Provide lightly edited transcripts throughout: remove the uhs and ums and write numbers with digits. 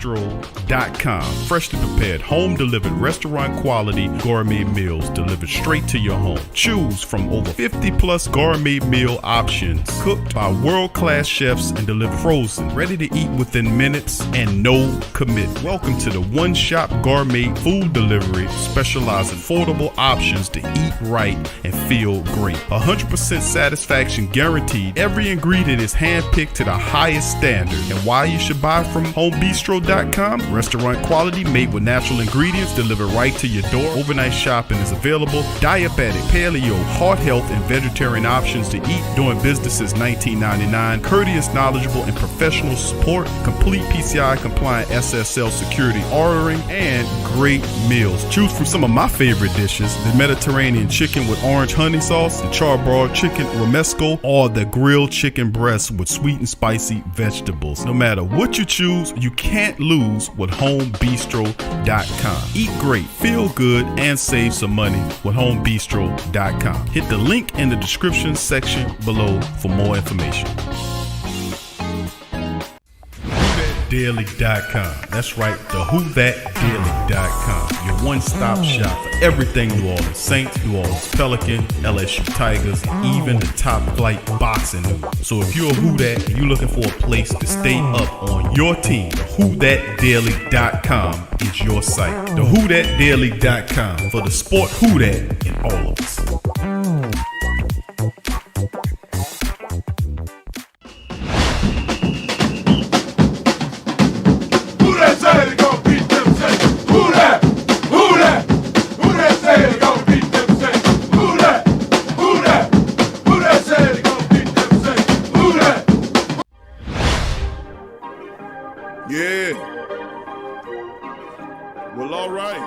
homebistro.com. Freshly prepared, home-delivered, restaurant-quality gourmet meals delivered straight to your home. Choose from over 50-plus gourmet meal options cooked by world-class chefs and delivered frozen, ready to eat within minutes and no commit. Welcome to the one-shop gourmet food delivery, specializing in affordable options to eat right and feel great. 100% satisfaction guaranteed. Every ingredient is handpicked to the highest standard. And why you should buy from homebistro.com? Restaurant quality, made with natural ingredients, delivered right to your door. Overnight shopping is available. Diabetic, paleo, heart health, and vegetarian options to eat. Doing business since 1999. Courteous, knowledgeable, and professional support. Complete PCI compliant SSL security ordering, and great meals. Choose from some of my favorite dishes: the Mediterranean chicken with orange honey sauce, the charbroiled chicken romesco, or the grilled chicken breast with sweet and spicy vegetables. No matter what you choose, you can't lose with homebistro.com. Eat great, feel good, and save some money with homebistro.com. Hit the link in the description section below for more information. WhoThatDaily.com. That's right, the WhoThatDaily.com. Your one-stop shop for everything New Orleans Saints, New Orleans Pelicans, LSU Tigers, even the top flight boxing news. So if you're a Who That and you're looking for a place to stay up on your team, the WhoThatDaily.com is your site. The WhoThatDaily.com for the sport Who That in all of us. Yeah. Well, all right.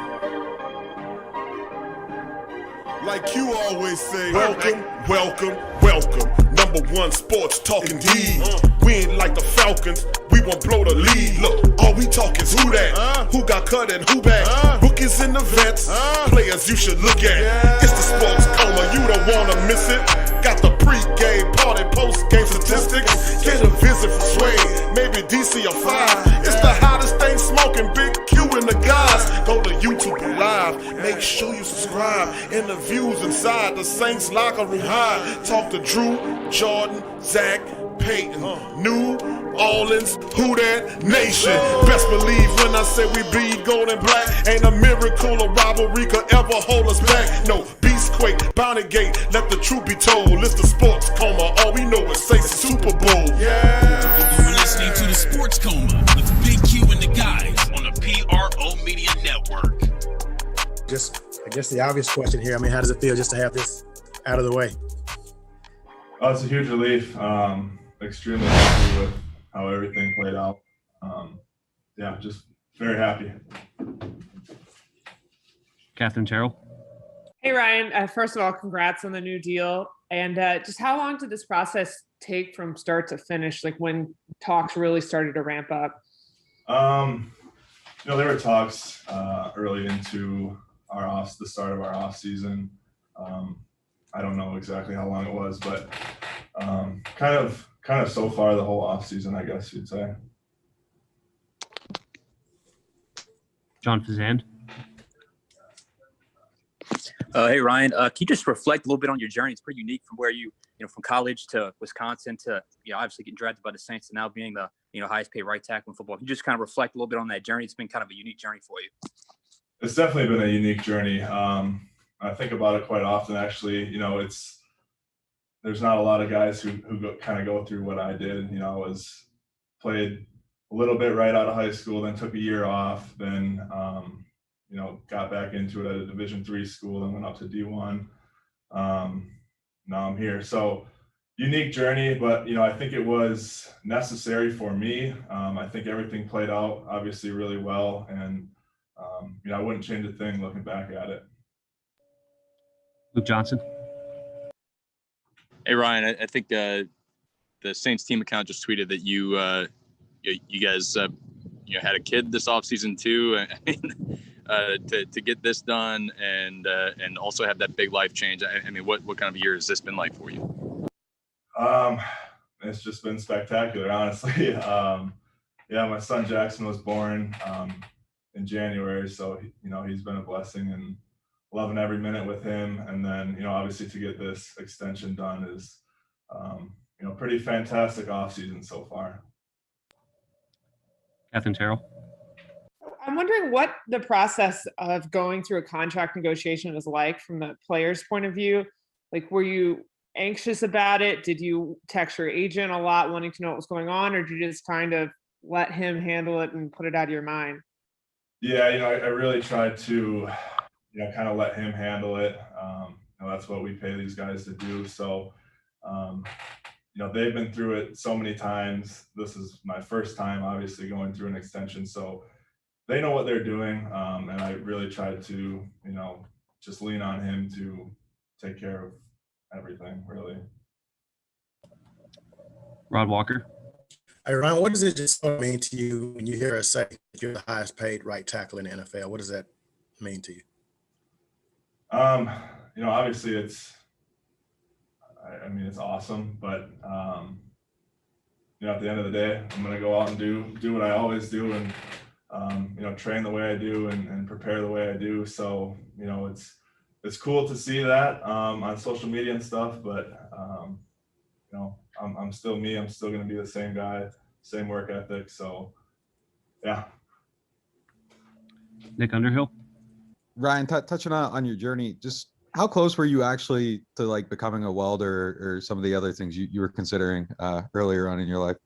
Like you always say, welcome, welcome, welcome. Number one sports talking D. We ain't like the Falcons, we won't blow the lead. Look, all we talk is who that, who got cut and who back. Rookies in the vets, players you should look at. It's the sports coma, you don't wanna miss it. Got the pre-game, party, post-game statistics. Get a visit from Sway, maybe DC or 5. It's the hottest thing smoking, Big Q and the guys. Go to YouTube Live, make sure you subscribe. Interviews inside the Saints locker room high. Talk to Drew, Jordan, Zach, Peyton, New Orleans, Who That Nation. Best believe when I say we bleed gold and black. Ain't a miracle or rivalry could ever hold us back. No, Beastquake, Bounty Gate, let the truth be told. It's the sports coma, all we know is say Super Bowl. Yeah. You're listening to the Sports Coma with Big Q and the guys on the PRO Media Network. Just, I guess the obvious question here, I mean, how does it feel just to have this out of the way? Oh, it's a huge relief. Extremely happy with how everything played out. Yeah, just very happy. Catherine Terrell. Hey, Ryan. First of all, congrats on the new deal. And just how long did this process take from start to finish, like when talks really started to ramp up? There were talks early into the start of our off season. I don't know exactly how long it was, but kind of so far the whole off season, I guess you'd say. John Fazand. Hey, Ryan, can you just reflect a little bit on your journey? It's pretty unique from where from college to Wisconsin to, obviously getting drafted by the Saints and now being the, highest paid right tackle in football. Can you just kind of reflect a little bit on that journey? It's been kind of a unique journey for you. It's definitely been a unique journey. I think about it quite often, actually. There's not a lot of guys who kind of go through what I did. Played a little bit right out of high school, then took a year off, then got back into it at a Division III school, then went up to D1. Now I'm here. So unique journey, but I think it was necessary for me. I think everything played out obviously really well, and I wouldn't change a thing looking back at it. Luke Johnson. Hey, Ryan, I think the Saints team account just tweeted that you guys had a kid this offseason too. To get this done and also have that big life change. I mean, what kind of year has this been like for you? It's just been spectacular, honestly. Yeah, my son Jackson was born in January, so he's been a blessing and loving every minute with him. And then obviously to get this extension done is pretty fantastic offseason so far. Catherine Terrell. I'm wondering what the process of going through a contract negotiation is like from the player's point of view. Like, were you anxious about it? Did you text your agent a lot wanting to know what was going on, or did you just kind of let him handle it and put it out of your mind? Yeah, I really tried to, kind of let him handle it. That's what we pay these guys to do. So, they've been through it so many times. This is my first time, obviously, going through an extension. So they know what they're doing. And I really tried to, just lean on him to take care of everything, really. Rod Walker. Hey, Ryan, what does it just mean to you when you hear us say that you're the highest paid right tackle in the NFL? What does that mean to you? Obviously it's awesome, but at the end of the day, I'm going to go out and do what I always do and, train the way I do and prepare the way I do. So, it's cool to see that on social media and stuff, but, I'm still me. I'm still going to be the same guy, same work ethic. So, yeah. Nick Underhill. Ryan, touching on your journey, just how close were you actually to like becoming a welder or some of the other things you were considering earlier on in your life?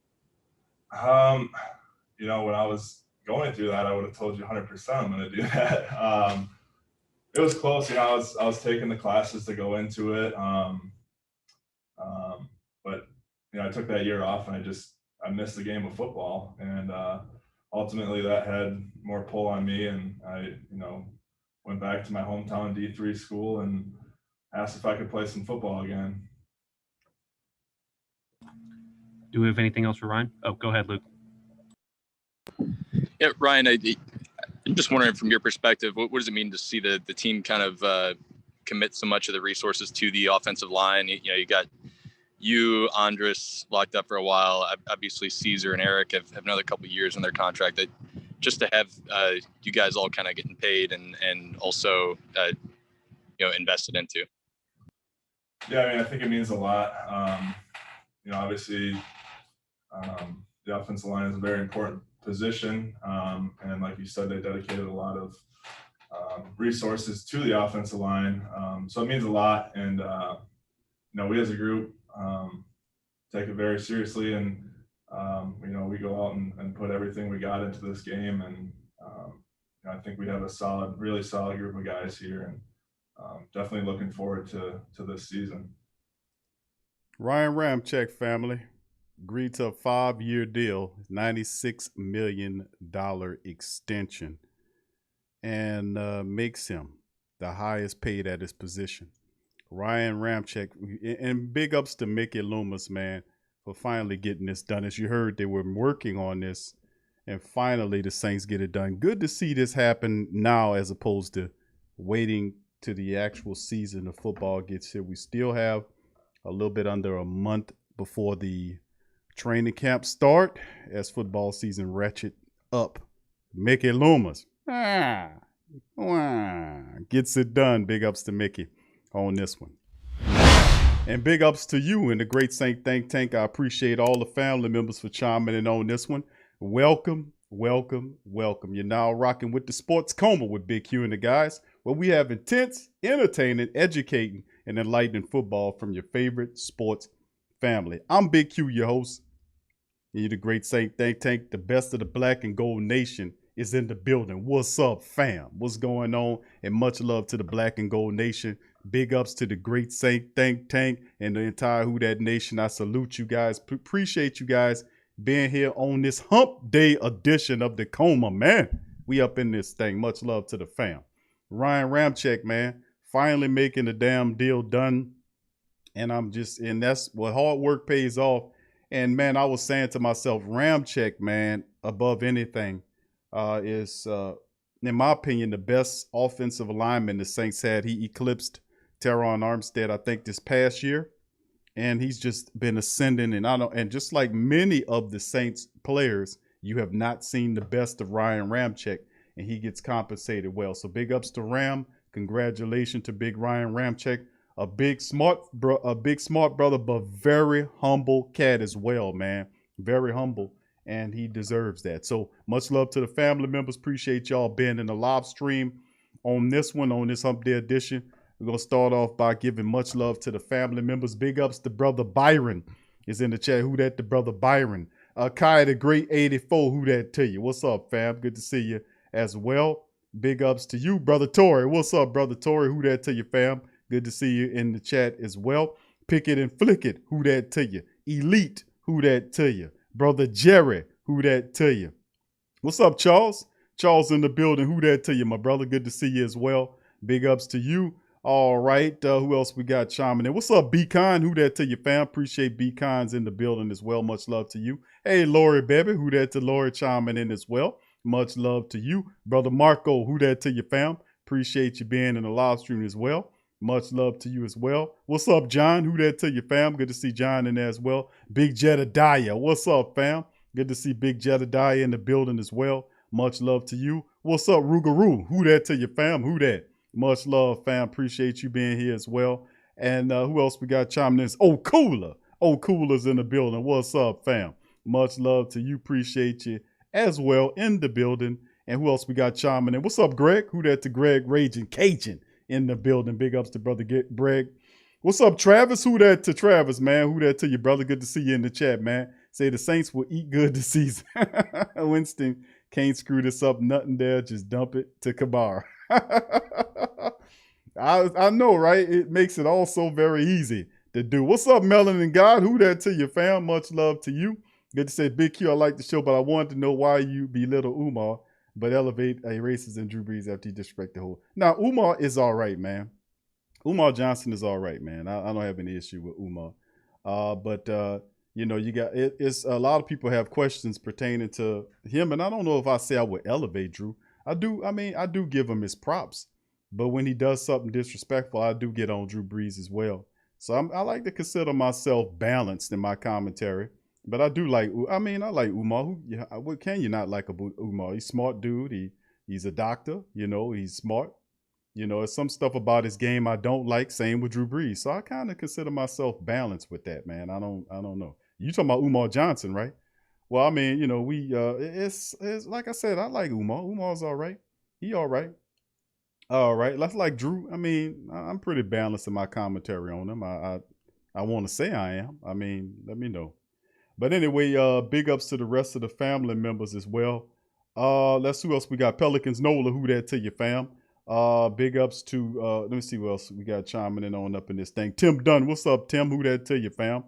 When I was going through that, I would have told you 100% I'm going to do that. It was close. I was taking the classes to go into it. But I took that year off and I missed the game of football, and ultimately that had more pull on me, and I went back to my hometown D3 school and asked if I could play some football again. Do we have anything else for Ryan? Oh, go ahead, Luke. Yeah, Ryan, I'm just wondering from your perspective, what does it mean to see the team kind of commit so much of the resources to the offensive line? You got Andres locked up for a while. Obviously, Caesar and Eric have another couple of years in their contract. That just to have you guys all kind of getting paid and also invested into. Yeah, I think it means a lot. Obviously, the offensive line is a very important position, and like you said, they dedicated a lot of resources to the offensive line. So it means a lot, and we as a group take it very seriously, and we go out and put everything we got into this game, and I think we have a really solid group of guys here, and definitely looking forward to this season. Ryan Ramczyk family agreed to a 5-year deal, $96 million extension, and makes him the highest paid at his position. Ryan Ramczyk, and big ups to Mickey Loomis, man, for finally getting this done. As you heard, they were working on this, and finally the Saints get it done. Good to see this happen now as opposed to waiting to the actual season of football gets here. We still have a little bit under a month before the training camp start as football season ratchet up. Mickey Loomis gets it done. Big ups to Mickey on this one. And big ups to you and the Great Saint Think Tank. I appreciate all the family members for chiming in on this one. Welcome, welcome, welcome. You're now rocking with the Sports Coma with Big Q and the guys, where we have intense, entertaining, educating, and enlightening football from your favorite sports family. I'm Big Q, your host. You're the Great Saint Think Tank. The best of the Black and Gold Nation is in the building. What's up, fam? What's going on? And much love to the Black and Gold Nation. Big ups to the Great Saint Think Tank and the entire Who Dat Nation. I salute you guys. Appreciate you guys being here on this hump day edition of the Coma, man. We up in this thing. Much love to the fam. Ryan Ramczyk, man, finally making the damn deal done. And that's what hard work pays off. And man, I was saying to myself, Ramczyk, man, above anything, is, in my opinion, the best offensive lineman the Saints had. He eclipsed Teron Armstead, I think, this past year. And he's just been ascending. And just like many of the Saints players, you have not seen the best of Ryan Ramczyk, and he gets compensated well. So big ups to Ram. Congratulations to big Ryan Ramczyk. A big smart brother, but very humble cat as well, man. Very humble, and he deserves that. So much love to the family members. Appreciate y'all being in the live stream on this one, on this Hump Day edition. We're going to start off by giving much love to the family members. Big ups to brother Byron is in the chat. Who that? The brother Byron. Kai the Great 84. Who that to you? What's up, fam? Good to see you as well. Big ups to you, brother Tori. What's up, brother Tori? Who that to you, fam? Good to see you in the chat as well. Pick it and flick it. Who that to you? Elite. Who that to you? Brother Jerry. Who that to you? What's up, Charles? Charles in the building. Who that to you, my brother? Good to see you as well. Big ups to you. All right. Who else we got chiming in? What's up, B-Con? Who that to you, fam? Appreciate B-Cons in the building as well. Much love to you. Hey, Lori, baby. Who that to Lori chiming in as well? Much love to you. Brother Marco. Who that to you, fam? Appreciate you being in the live stream as well. Much love to you as well. What's up, John? Who that to you, fam? Good to see John in there as well. Big Jedediah. What's up, fam? Good to see Big Jedediah in the building as well. Much love to you. What's up, Rugaroo? Who that to you, fam? Who that? Much love, fam. Appreciate you being here as well. And who else we got chiming in? Oh, Cooler. Oh, Cooler's in the building. What's up, fam? Much love to you. Appreciate you as well in the building. And who else we got chiming in? What's up, Greg? Who that to Greg Raging Cajun in the building? Big ups to brother Greg. What's up, Travis? Who that to Travis, man? Who that to you, brother? Good to see you in the chat, man. Say the Saints will eat good this season. Winston can't screw this up. Nothing there. Just dump it to Kabar. I know, right? It makes it all so very easy to do. What's up, Melon and God? Who that to you, fam? Much love to you. Good to say, Big Q, I like the show, but I wanted to know why you belittle Umar, but elevate a racist and Drew Brees after you disrespect the whole. Now, Umar is all right, man. Umar Johnson is all right, man. I don't have any issue with Umar. But you know, you got it's a lot of people have questions pertaining to him, and I don't know if I say I would elevate Drew. I do give him his props, but when he does something disrespectful, I do get on Drew Brees as well. So I like to consider myself balanced in my commentary, but I do like. I like Umar. What can you not like about Umar? He's a smart dude. He's a doctor. You know, he's smart. You know, there's some stuff about his game I don't like. Same with Drew Brees. So I kind of consider myself balanced with that, man. I don't know. You talking about Umar Johnson, right? Well, I mean, you know, it's like I said, I like Umar. Umar's all right. He all right. All right. That's like Drew. I mean, I'm pretty balanced in my commentary on him. I want to say I am. I mean, let me know. But anyway, big ups to the rest of the family members as well. Let's see who else we got. Pelicans Nola, who that to you, fam? Big ups to let me see what else we got chiming in on up in this thing. Tim Dunn, what's up, Tim? Who that to you, fam?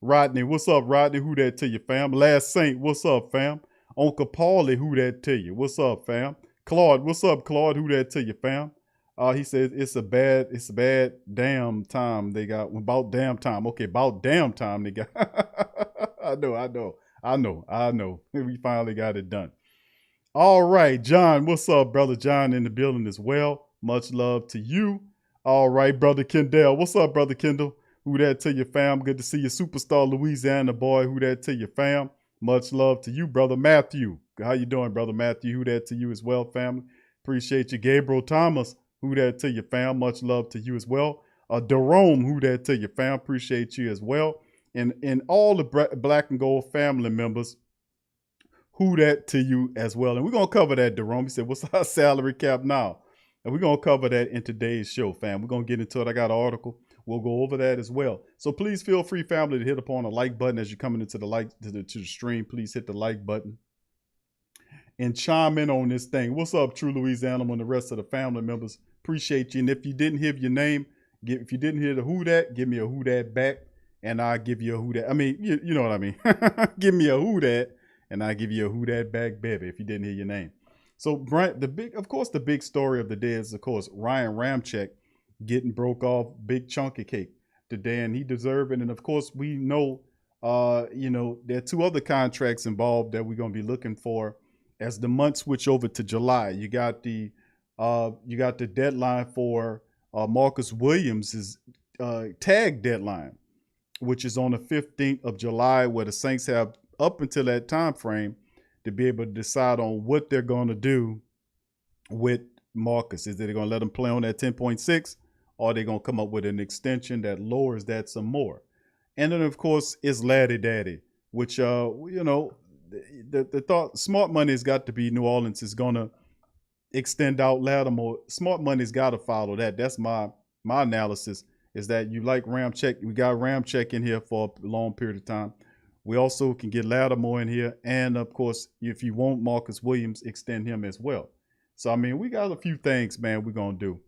Rodney, what's up, Rodney? Who that to you, fam? Last Saint, what's up, fam? Uncle Paulie, who that to you? What's up, fam? Claude, what's up, Claude? Who that to you, fam? He says it's a bad damn time they got. About damn time. Okay, about damn time they got. I know. We finally got it done. All right, John, what's up, brother John in the building as well. Much love to you. All right, brother Kendall. What's up, brother Kendall? Who that to you, fam? Good to see you, superstar Louisiana boy. Who that to you, fam? Much love to you, brother Matthew. How you doing, brother Matthew? Who that to you as well, family? Appreciate you. Gabriel Thomas. Who that to you, fam? Much love to you as well. Jerome, who that to you, fam? Appreciate you as well. And all the Black and Gold family members, who that to you as well. And we're going to cover that, Jerome. He said, what's our salary cap now? And we're going to cover that in today's show, fam. We're going to get into it. I got an article. We'll go over that as well. So please feel free, family, to hit upon a like button as you're coming into the stream. Please hit the like button and chime in on this thing. What's up, True Louisiana and the rest of the family members? Appreciate you. And if you didn't hear your name, if you didn't hear the who that, give me a who that back, and I'll give you a who that. I mean, you know what I mean. Give me a who that, and I'll give you a who that back, baby, if you didn't hear your name. So, Brent, the big story of the day is, of course, Ryan Ramczyk getting broke off big chunky cake today, and he deserved it. And of course, we know, there are two other contracts involved that we're going to be looking for as the months switch over to July. You got the deadline for Marcus Williams' tag deadline, which is on the 15th of July, where the Saints have up until that time frame to be able to decide on what they're going to do with Marcus. Is they going to let him play on that 10.6, or are they going to come up with an extension that lowers that some more? And then, of course, it's Laddie Daddy, which, the thought, smart money has got to be New Orleans is going to extend out Lattimore. Smart money's got to follow that. That's my analysis, is that you like Ramczyk. We got Ramczyk in here for a long period of time. We also can get Lattimore in here. And, of course, if you want Marcus Williams, extend him as well. So, I mean, we got a few things, man, we're going to do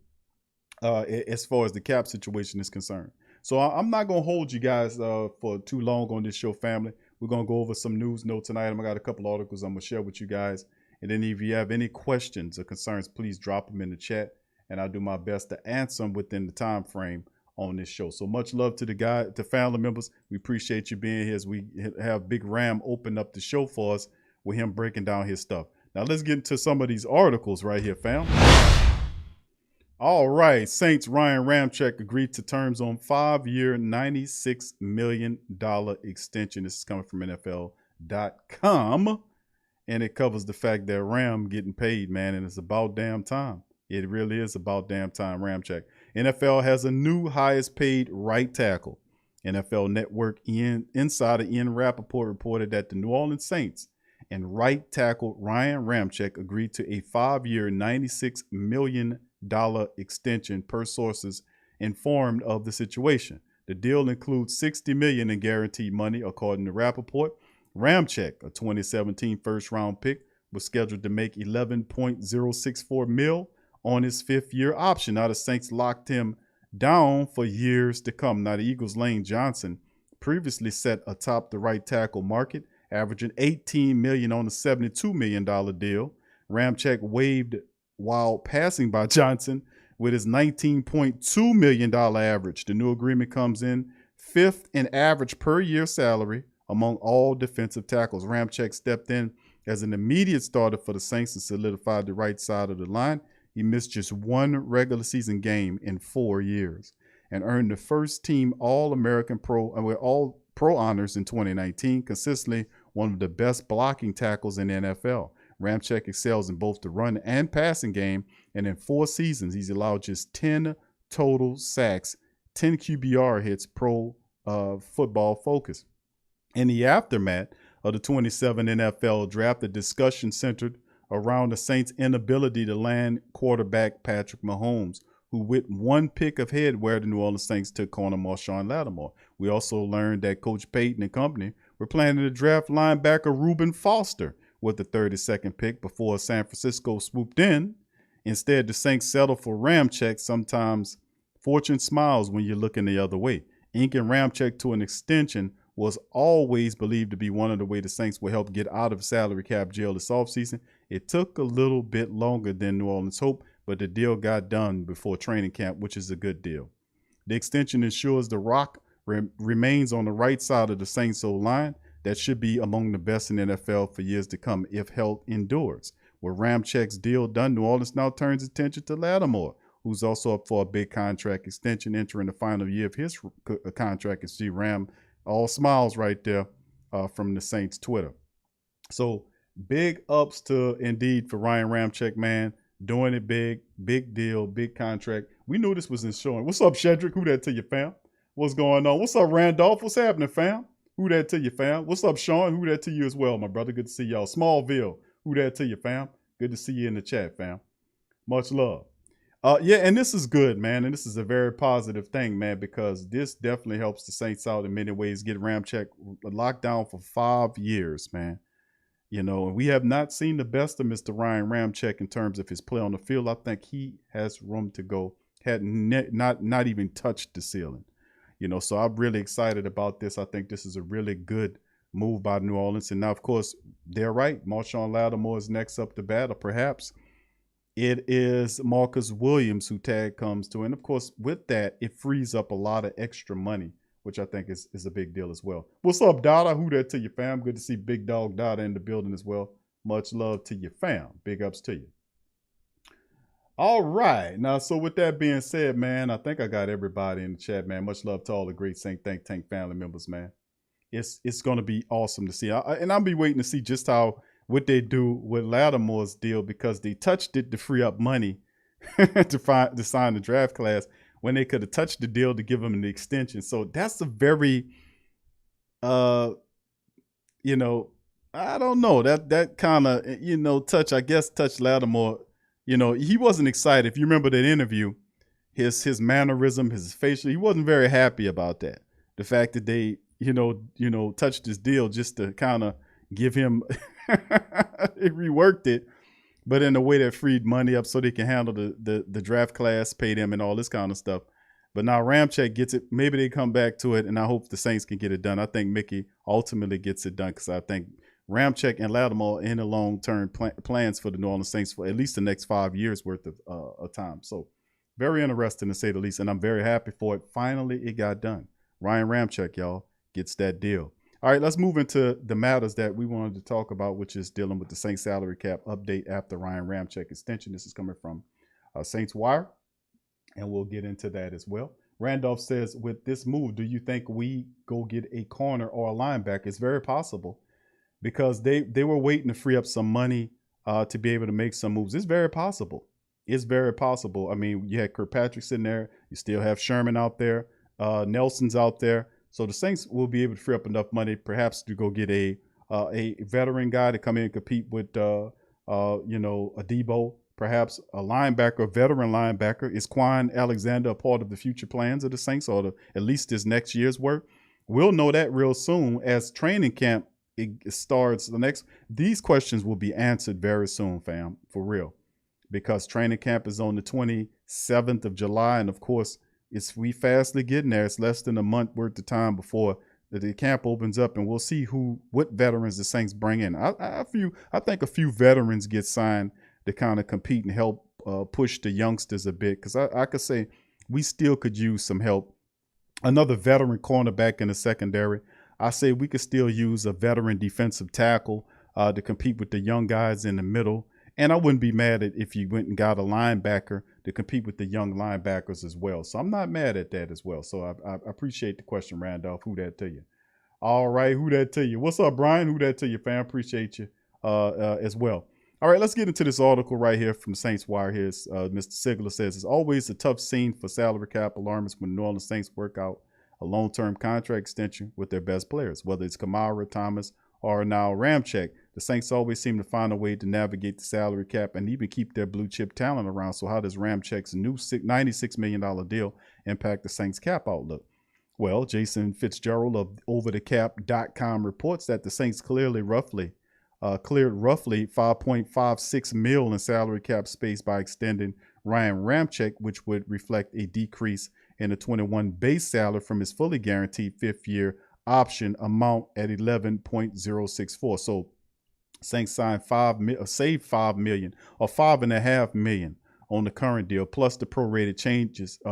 as far as the cap situation is concerned. So I'm not going to hold you guys for too long on this show, family. We're going to go over some news notes tonight. I got a couple articles I'm going to share with you guys. And then if you have any questions or concerns, please drop them in the chat. And I'll do my best to answer them within the time frame on this show. So much love to the family members. We appreciate you being here as we have Big Ram open up the show for us with him breaking down his stuff. Now let's get into some of these articles right here, fam. All right, Saints Ryan Ramczyk agreed to terms on 5-year, $96 million extension. This is coming from NFL.com, and it covers the fact that Ram getting paid, man, and it's about damn time. It really is about damn time, Ramczyk. NFL has a new highest paid right tackle. NFL Network insider Ian Rappaport reported that the New Orleans Saints and right tackle Ryan Ramczyk agreed to a 5-year, $96 million extension per sources informed of the situation. The deal includes $60 million in guaranteed money, according to Rappaport. Ramczyk, a 2017 first-round pick, was scheduled to make $11.064 million on his 5th-year option. Now the Saints locked him down for years to come. Now the Eagles' Lane Johnson previously set atop the right tackle market, averaging $18 million on a $72 million deal. Ramczyk waived while passing by Johnson with his $19.2 million average. The new agreement comes in 5th in average per year salary among all defensive tackles. Ramczyk stepped in as an immediate starter for the Saints and solidified the right side of the line. He missed just one regular season game in 4 years and earned the first team All-American all pro honors in 2019, consistently one of the best blocking tackles in the NFL. Ramczyk excels in both the run and passing game, and in 4 seasons, he's allowed just 10 total sacks, 10 QBR hits, Pro Football Focus. In the aftermath of the 27 NFL draft, the discussion centered around the Saints' inability to land quarterback Patrick Mahomes, who with one pick ahead where the New Orleans Saints took corner Marshawn Lattimore. We also learned that Coach Payton and company were planning to draft linebacker Reuben Foster with the 32nd pick before San Francisco swooped in. Instead, the Saints settled for Ramczyk. Sometimes fortune smiles when you're looking the other way. Inking Ramczyk to an extension was always believed to be one of the ways the Saints will help get out of salary cap jail this offseason. It took a little bit longer than New Orleans hoped, but the deal got done before training camp, which is a good deal. The extension ensures the Rock remains on the right side of the Saints' O-line that should be among the best in the NFL for years to come if health endures. With Ramczyk's deal done, New Orleans now turns attention to Lattimore, who's also up for a big contract extension entering the final year of his contract. You see Ram all smiles right there from the Saints Twitter. So big ups to indeed for Ryan Ramczyk, man. Doing it big deal, big contract. We knew this was insurance. What's up, Shedrick? Who that to you, fam? What's going on? What's up, Randolph? What's happening, fam? Who that to you, fam? What's up, Sean? Who that to you as well, my brother? Good to see y'all. Smallville. Who that to you, fam? Good to see you in the chat, fam. Much love. Yeah, and this is good, man. And this is a very positive thing, man, because this definitely helps the Saints out in many ways. Get Ramczyk locked down for 5 years, man. You know, and we have not seen the best of Mr. Ryan Ramczyk in terms of his play on the field. I think he has room to go. Had not even touched the ceiling. You know, so I'm really excited about this. I think this is a really good move by New Orleans. And now, of course, they're right. Marshawn Lattimore is next up to bat, or perhaps it is Marcus Williams who tag comes to. And, of course, with that, it frees up a lot of extra money, which I think is a big deal as well. What's up, Dada? Who that to you, fam? Good to see Big Dog Dada in the building as well. Much love to you, fam. Big ups to you. All right. Now, so with that being said, man, I think I got everybody in the chat, man. Much love to all the great Saint Think Tank family members, man. It's going to be awesome to see. And I'll be waiting to see just how what they do with Lattimore's deal because they touched it to free up money to sign the draft class when they could have touched the deal to give him an extension. So that's a very, you know, I don't know, that kind of, you know, touched Lattimore. You know, he wasn't excited. If you remember that interview, his mannerism, his facial, he wasn't very happy about that. The fact that they, you know, touched his deal just to kind of give him, it reworked it, but in a way that freed money up so they can handle the draft class, pay them and all this kind of stuff. But now Ramczyk gets it. Maybe they come back to it, and I hope the Saints can get it done. I think Mickey ultimately gets it done because I think Ramczyk and Lattimore in the long-term plans for the New Orleans Saints for at least the next 5 years worth of time. So very interesting to say the least, and I'm very happy for it. Finally, it got done. Ryan Ramczyk, y'all, gets that deal. All right, let's move into the matters that we wanted to talk about, which is dealing with the Saints salary cap update after Ryan Ramczyk extension. This is coming from Saints Wire, and we'll get into that as well. Randolph says, with this move, do you think we go get a corner or a linebacker? It's very possible because they were waiting to free up some money to be able to make some moves. It's very possible. It's very possible. I mean, you had Kirkpatrick sitting there. You still have Sherman out there. Nelson's out there. So the Saints will be able to free up enough money, perhaps to go get a veteran guy to come in and compete with, you know, a Debo, perhaps a linebacker, a veteran linebacker. Is Quan Alexander a part of the future plans of the Saints, or at least this next year's work? We'll know that real soon as training camp starts. These questions will be answered very soon, fam, for real, because training camp is on the 27th of July, and of course, we fastly getting there. It's less than a month worth of time before the camp opens up, and we'll see what veterans the Saints bring in. I think a few veterans get signed to kind of compete and help push the youngsters a bit, because I could say we still could use some help. Another veteran cornerback in the secondary. I say we could still use a veteran defensive tackle to compete with the young guys in the middle. And I wouldn't be mad if you went and got a linebacker to compete with the young linebackers as well. So I'm not mad at that as well. So I appreciate the question, Randolph. Who that to you? All right, who that to you? What's up, Brian? Who that to you, fam? Appreciate you as well. All right, let's get into this article right here from Saints Wire. Here, Mr. Sigler says, it's always a tough scene for salary cap alarmists when New Orleans Saints work out a long-term contract extension with their best players, whether it's Kamara, Thomas, or now Ramczyk. The Saints always seem to find a way to navigate the salary cap and even keep their blue chip talent around. So how does Ramczyk's new $96 million deal impact the Saints cap outlook? Well, Jason Fitzgerald of OverTheCap.com reports that the Saints cleared roughly $5.56 million in salary cap space by extending Ryan Ramczyk, which would reflect a decrease in the 21 base salary from his fully guaranteed fifth-year option amount at $11.064. So Saints signed saved $5 million or $5.5 million on the current deal, plus the prorated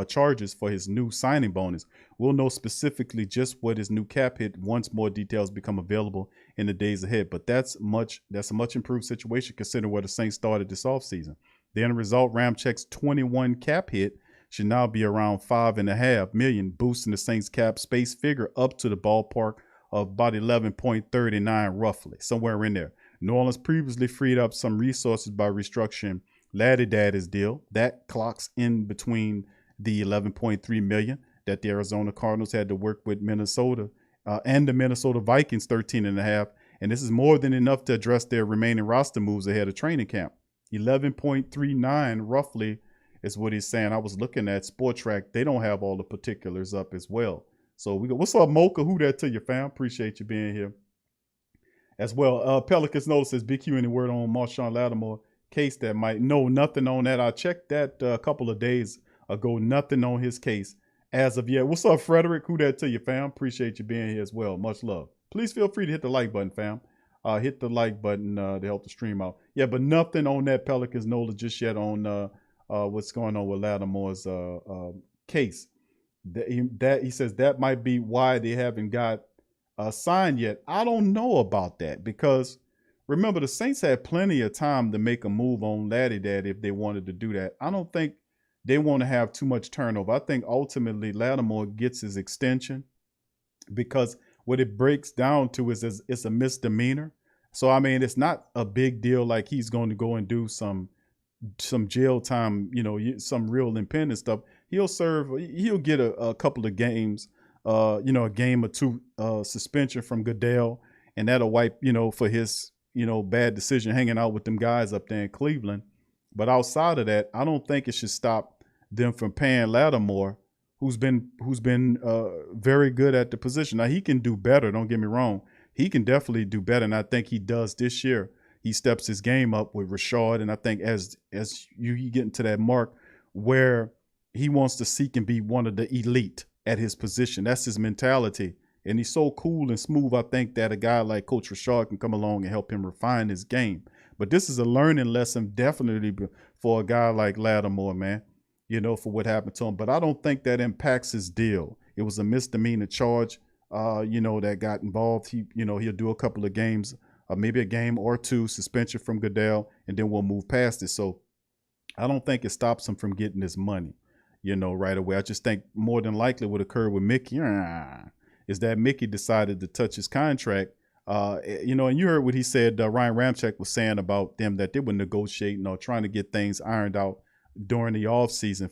charges for his new signing bonus. We'll know specifically just what his new cap hit once more details become available in the days ahead. But that's a much improved situation considering where the Saints started this offseason. The end result, Ramczyk's 21 cap hit should now be around $5.5 million, boosting the Saints cap space figure up to the ballpark of about 11.39 roughly, somewhere in there. New Orleans previously freed up some resources by restructuring Laddie Daddy's deal. That clocks in between the $11.3 million that the Arizona Cardinals had to work with Minnesota and the Minnesota Vikings $13.5. And this is more than enough to address their remaining roster moves ahead of training camp. 11.39 roughly is what he's saying. I was looking at SportTrack. They don't have all the particulars up as well. So we go, what's up, Mocha? Who that to you, fam? Appreciate you being here as well. Pelicans Notice says, BQ, any word on Marshawn Lattimore case that might? No, nothing on that. I checked that a couple of days ago. Nothing on his case as of yet. What's up, Frederick? Who that to you, fam? Appreciate you being here as well. Much love. Please feel free to hit the like button, fam. Hit the like button to help the stream out. Yeah, but nothing on that Pelicans Nola just yet on what's going on with Lattimore's case. That he says that might be why they haven't got signed yet. I don't know about that because remember the Saints had plenty of time to make a move on Laddie Daddy if they wanted to do that. I don't think they want to have too much turnover. I think ultimately Lattimore gets his extension because what it breaks down to is it's a misdemeanor. So I mean, it's not a big deal like he's going to go and do some jail time, some real impending stuff. He'll get a couple of games, a game or two suspension from Goodell, and that'll wipe, for his, bad decision hanging out with them guys up there in Cleveland. But outside of that, I don't think it should stop them from paying Lattimore, who's been very good at the position. Now he can do better. Don't get me wrong. He can definitely do better, and I think he does this year. He steps his game up with Rashard, and I think as you get into that mark where he wants to seek and be one of the elite at his position, that's his mentality. And he's so cool and smooth. I think that a guy like Coach Rashard can come along and help him refine his game. But this is a learning lesson definitely for a guy like Lattimore, man, for what happened to him. But I don't think that impacts his deal. It was a misdemeanor charge, that got involved. He'll do a couple of games, maybe a game or two suspension from Goodell, and then we'll move past it. So I don't think it stops him from getting his money, right away. I just think more than likely what occurred with Mickey is that Mickey decided to touch his contract. And you heard what he said, Ryan Ramczyk was saying about them, that they were negotiating or trying to get things ironed out during the offseason,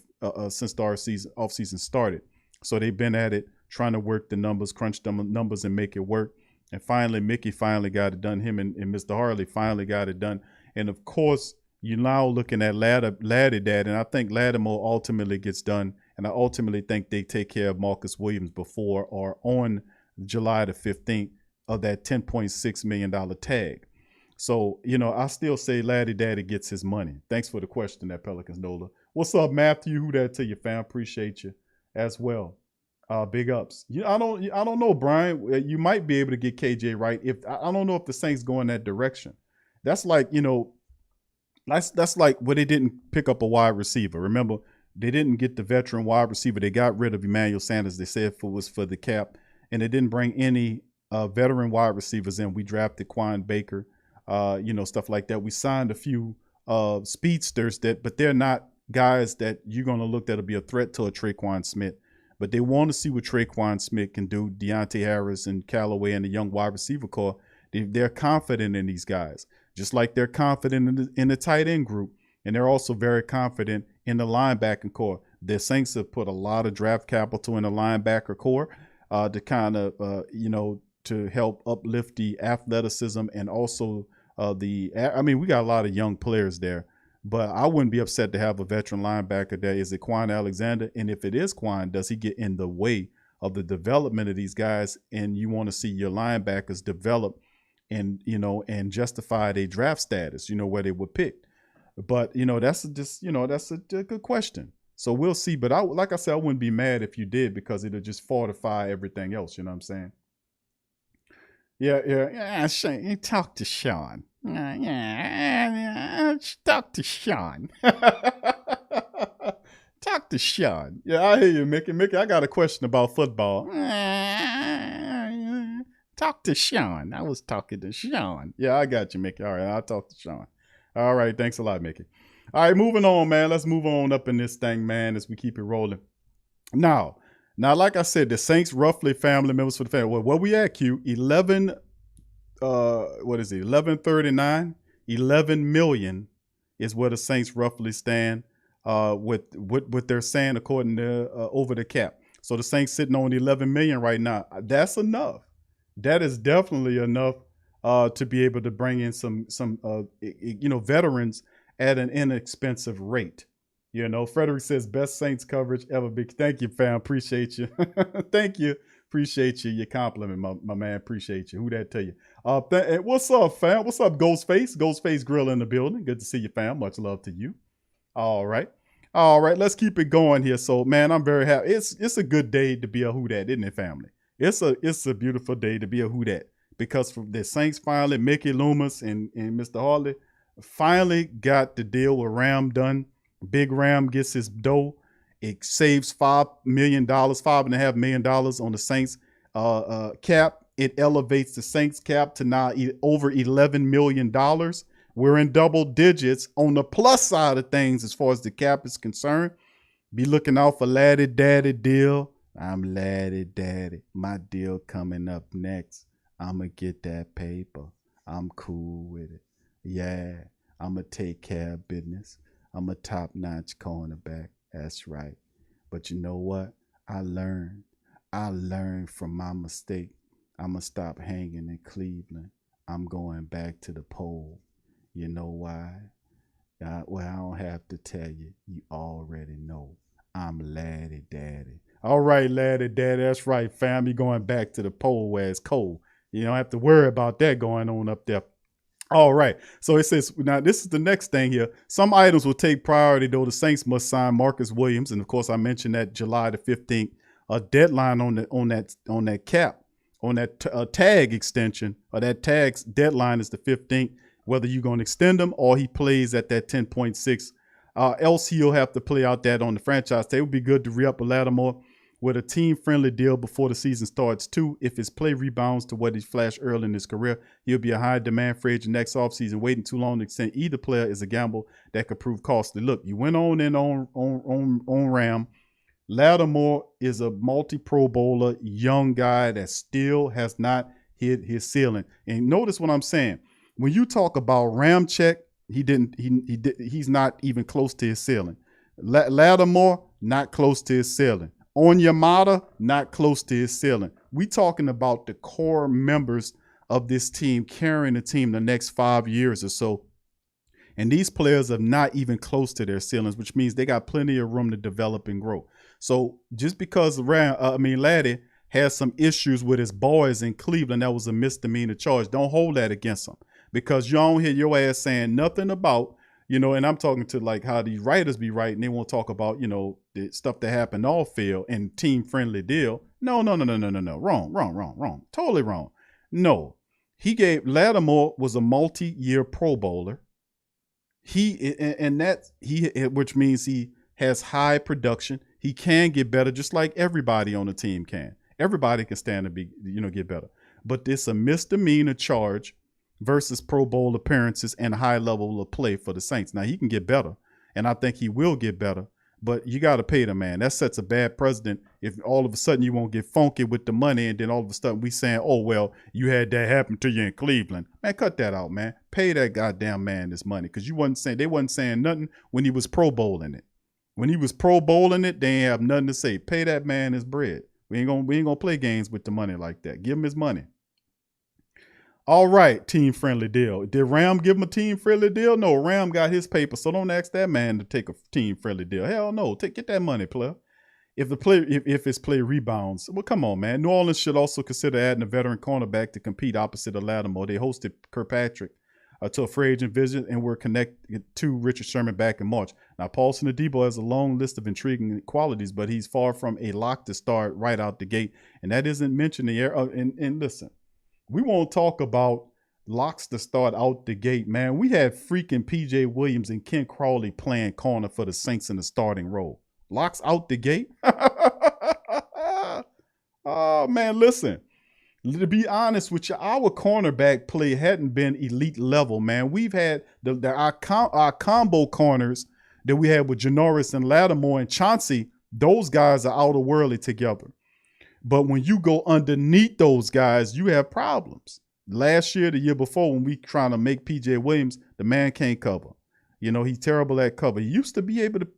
since the offseason started. So they've been at it, trying to work the numbers, crunch them numbers and make it work. And finally, Mickey finally got it done. Him and Mr. Harley finally got it done. And of course, you're now looking at Laddie Dad, and I think Lattimore ultimately gets done. And I ultimately think they take care of Marcus Williams before or on July the 15th of that $10.6 million tag. So, I still say Laddie Daddy gets his money. Thanks for the question, that Pelicans Nola. What's up, Matthew? Who that to you, fam? Appreciate you as well. Big ups. I don't know, Brian. You might be able to get KJ right. I don't know if the Saints go in that direction. That's like, that's like where they didn't pick up a wide receiver. Remember, they didn't get the veteran wide receiver. They got rid of Emmanuel Sanders. They said it was for the cap, and they didn't bring any veteran wide receivers in. We drafted Quan Baker, stuff like that. We signed a few speedsters but they're not guys that you're going to look that'll be a threat to a Traquan Smith. But they want to see what Traquan Smith can do. Deontay Harris and Callaway and the young wide receiver core, they're confident in these guys, just like they're confident in the tight end group. And they're also very confident in the linebacking core. The Saints have put a lot of draft capital in the linebacker core to kind of, to help uplift the athleticism and also we got a lot of young players there. But I wouldn't be upset to have a veteran linebacker there. Is it Quan Alexander? And if it is Quan, does he get in the way of the development of these guys? And you want to see your linebackers develop and, and justify their draft status, where they were picked. But, that's a good question. So we'll see. But like I said, I wouldn't be mad if you did, because it'll just fortify everything else. You know what I'm saying? Yeah. Shane, talk to Sean. Talk to Sean. Talk to Sean. Yeah, I hear you, Mickey. Mickey, I got a question about football. Talk to Sean. I was talking to Sean. Yeah, I got you, Mickey. All right, I'll talk to Sean. All right, thanks a lot, Mickey. All right, moving on, man. Let's move on up in this thing, man, as we keep it rolling. Now, like I said, the Saints roughly family members for the family. Well, where we at, Q? 1139. 11 million is where the Saints roughly stand with what they're saying according to over the cap. So the Saints sitting on 11 million right now. That's enough. That is definitely enough to be able to bring in some veterans at an inexpensive rate. Frederick says best Saints coverage ever. Big thank you, fam. Appreciate you. Thank you. Appreciate you. Your compliment, my man. Appreciate you. Who that tell you? What's up, fam? What's up, Ghostface? Ghostface Grill in the building. Good to see you, fam. Much love to you. All right. Let's keep it going here. So, man, I'm very happy. It's a good day to be a Who Dat, isn't it, family? It's a beautiful day to be a Who Dat, because from the Saints finally, Mickey Loomis and Mr. Harley finally got the deal with Ram done. Big Ram gets his dough. It saves $5 million, $5.5 million on the Saints cap. It elevates the Saints cap to now over $11 million. We're in double digits on the plus side of things as far as the cap is concerned. Be looking out for Laddie Daddy deal. I'm Laddie Daddy. My deal coming up next. I'm going to get that paper. I'm cool with it. Yeah, I'ma take care of business. I'm a top-notch cornerback. That's right. But you know what? I learned. I learned from my mistake. I'ma stop hanging in Cleveland. I'm going back to the pole. You know why? Well, I don't have to tell you. You already know. I'm Laddie Daddy. All right, Laddie Daddy. That's right, fam. You going back to the pole where it's cold. You don't have to worry about that going on up there. All right. So it says, now this is the next thing here. Some items will take priority, though. The Saints must sign Marcus Williams. And of course, I mentioned that July the 15th, a deadline on that cap, on that tag extension, or that tag's deadline is the 15th, whether you're going to extend him or he plays at that 10.6. Else he'll have to play out that on the franchise tag. It would be good to re-up a Lattimore with a team-friendly deal before the season starts, too. If his play rebounds to what he flashed early in his career, he'll be a high-demand free agent next offseason. Waiting too long to extend either player is a gamble that could prove costly. Look, you went on Ram. Lattimore is a multi-Pro Bowler, young guy that still has not hit his ceiling. And notice what I'm saying. When you talk about Ramczyk, he's not even close to his ceiling. Lattimore, not close to his ceiling. Onyemata, not close to his ceiling. We talking about the core members of this team carrying the team the next 5 years or so. And these players are not even close to their ceilings, which means they got plenty of room to develop and grow. So just because Laddie has some issues with his boys in Cleveland, that was a misdemeanor charge. Don't hold that against him, because you don't hear your ass saying nothing about, and I'm talking to like how these writers be writing. They won't talk about, the stuff that happened off field and team friendly deal. No. Wrong. Totally wrong. No, Lattimore was a multi-year Pro Bowler. Which means he has high production. He can get better, just like everybody on the team can. Everybody can stand to get better. But it's a misdemeanor charge versus Pro Bowl appearances and a high level of play for the Saints. Now, he can get better, and I think he will get better, but you got to pay the man. That sets a bad precedent if all of a sudden you won't get funky with the money, and then all of a sudden we saying, oh, well, you had that happen to you in Cleveland. Man, cut that out, man. Pay that goddamn man this money, because they wasn't saying nothing when he was Pro Bowling it. When he was Pro Bowling it, they ain't have nothing to say. Pay that man his bread. We ain't gonna play games with the money like that. Give him his money. All right, team-friendly deal. Did Ram give him a team-friendly deal? No, Ram got his paper, so don't ask that man to take a team-friendly deal. Hell no, get that money, player. If his play rebounds, well, come on, man. New Orleans should also consider adding a veteran cornerback to compete opposite of Lattimore. They hosted Kirkpatrick to a free agent visit and were connected to Richard Sherman back in March. Now, Paulson Adebo has a long list of intriguing qualities, but he's far from a lock to start right out the gate, and that isn't mentioned here. And listen. We won't talk about locks to start out the gate, man. We had freaking PJ Williams and Ken Crawley playing corner for the Saints in the starting role. Locks out the gate? Oh, man, listen. To be honest with you, our cornerback play hadn't been elite level, man. We've had our combo corners that we had with Janoris and Lattimore and Chauncey. Those guys are outer-worldly together. But when you go underneath those guys, you have problems. Last year, the year before, when we trying to make PJ Williams, the man can't cover. He's terrible at cover. He used to be able to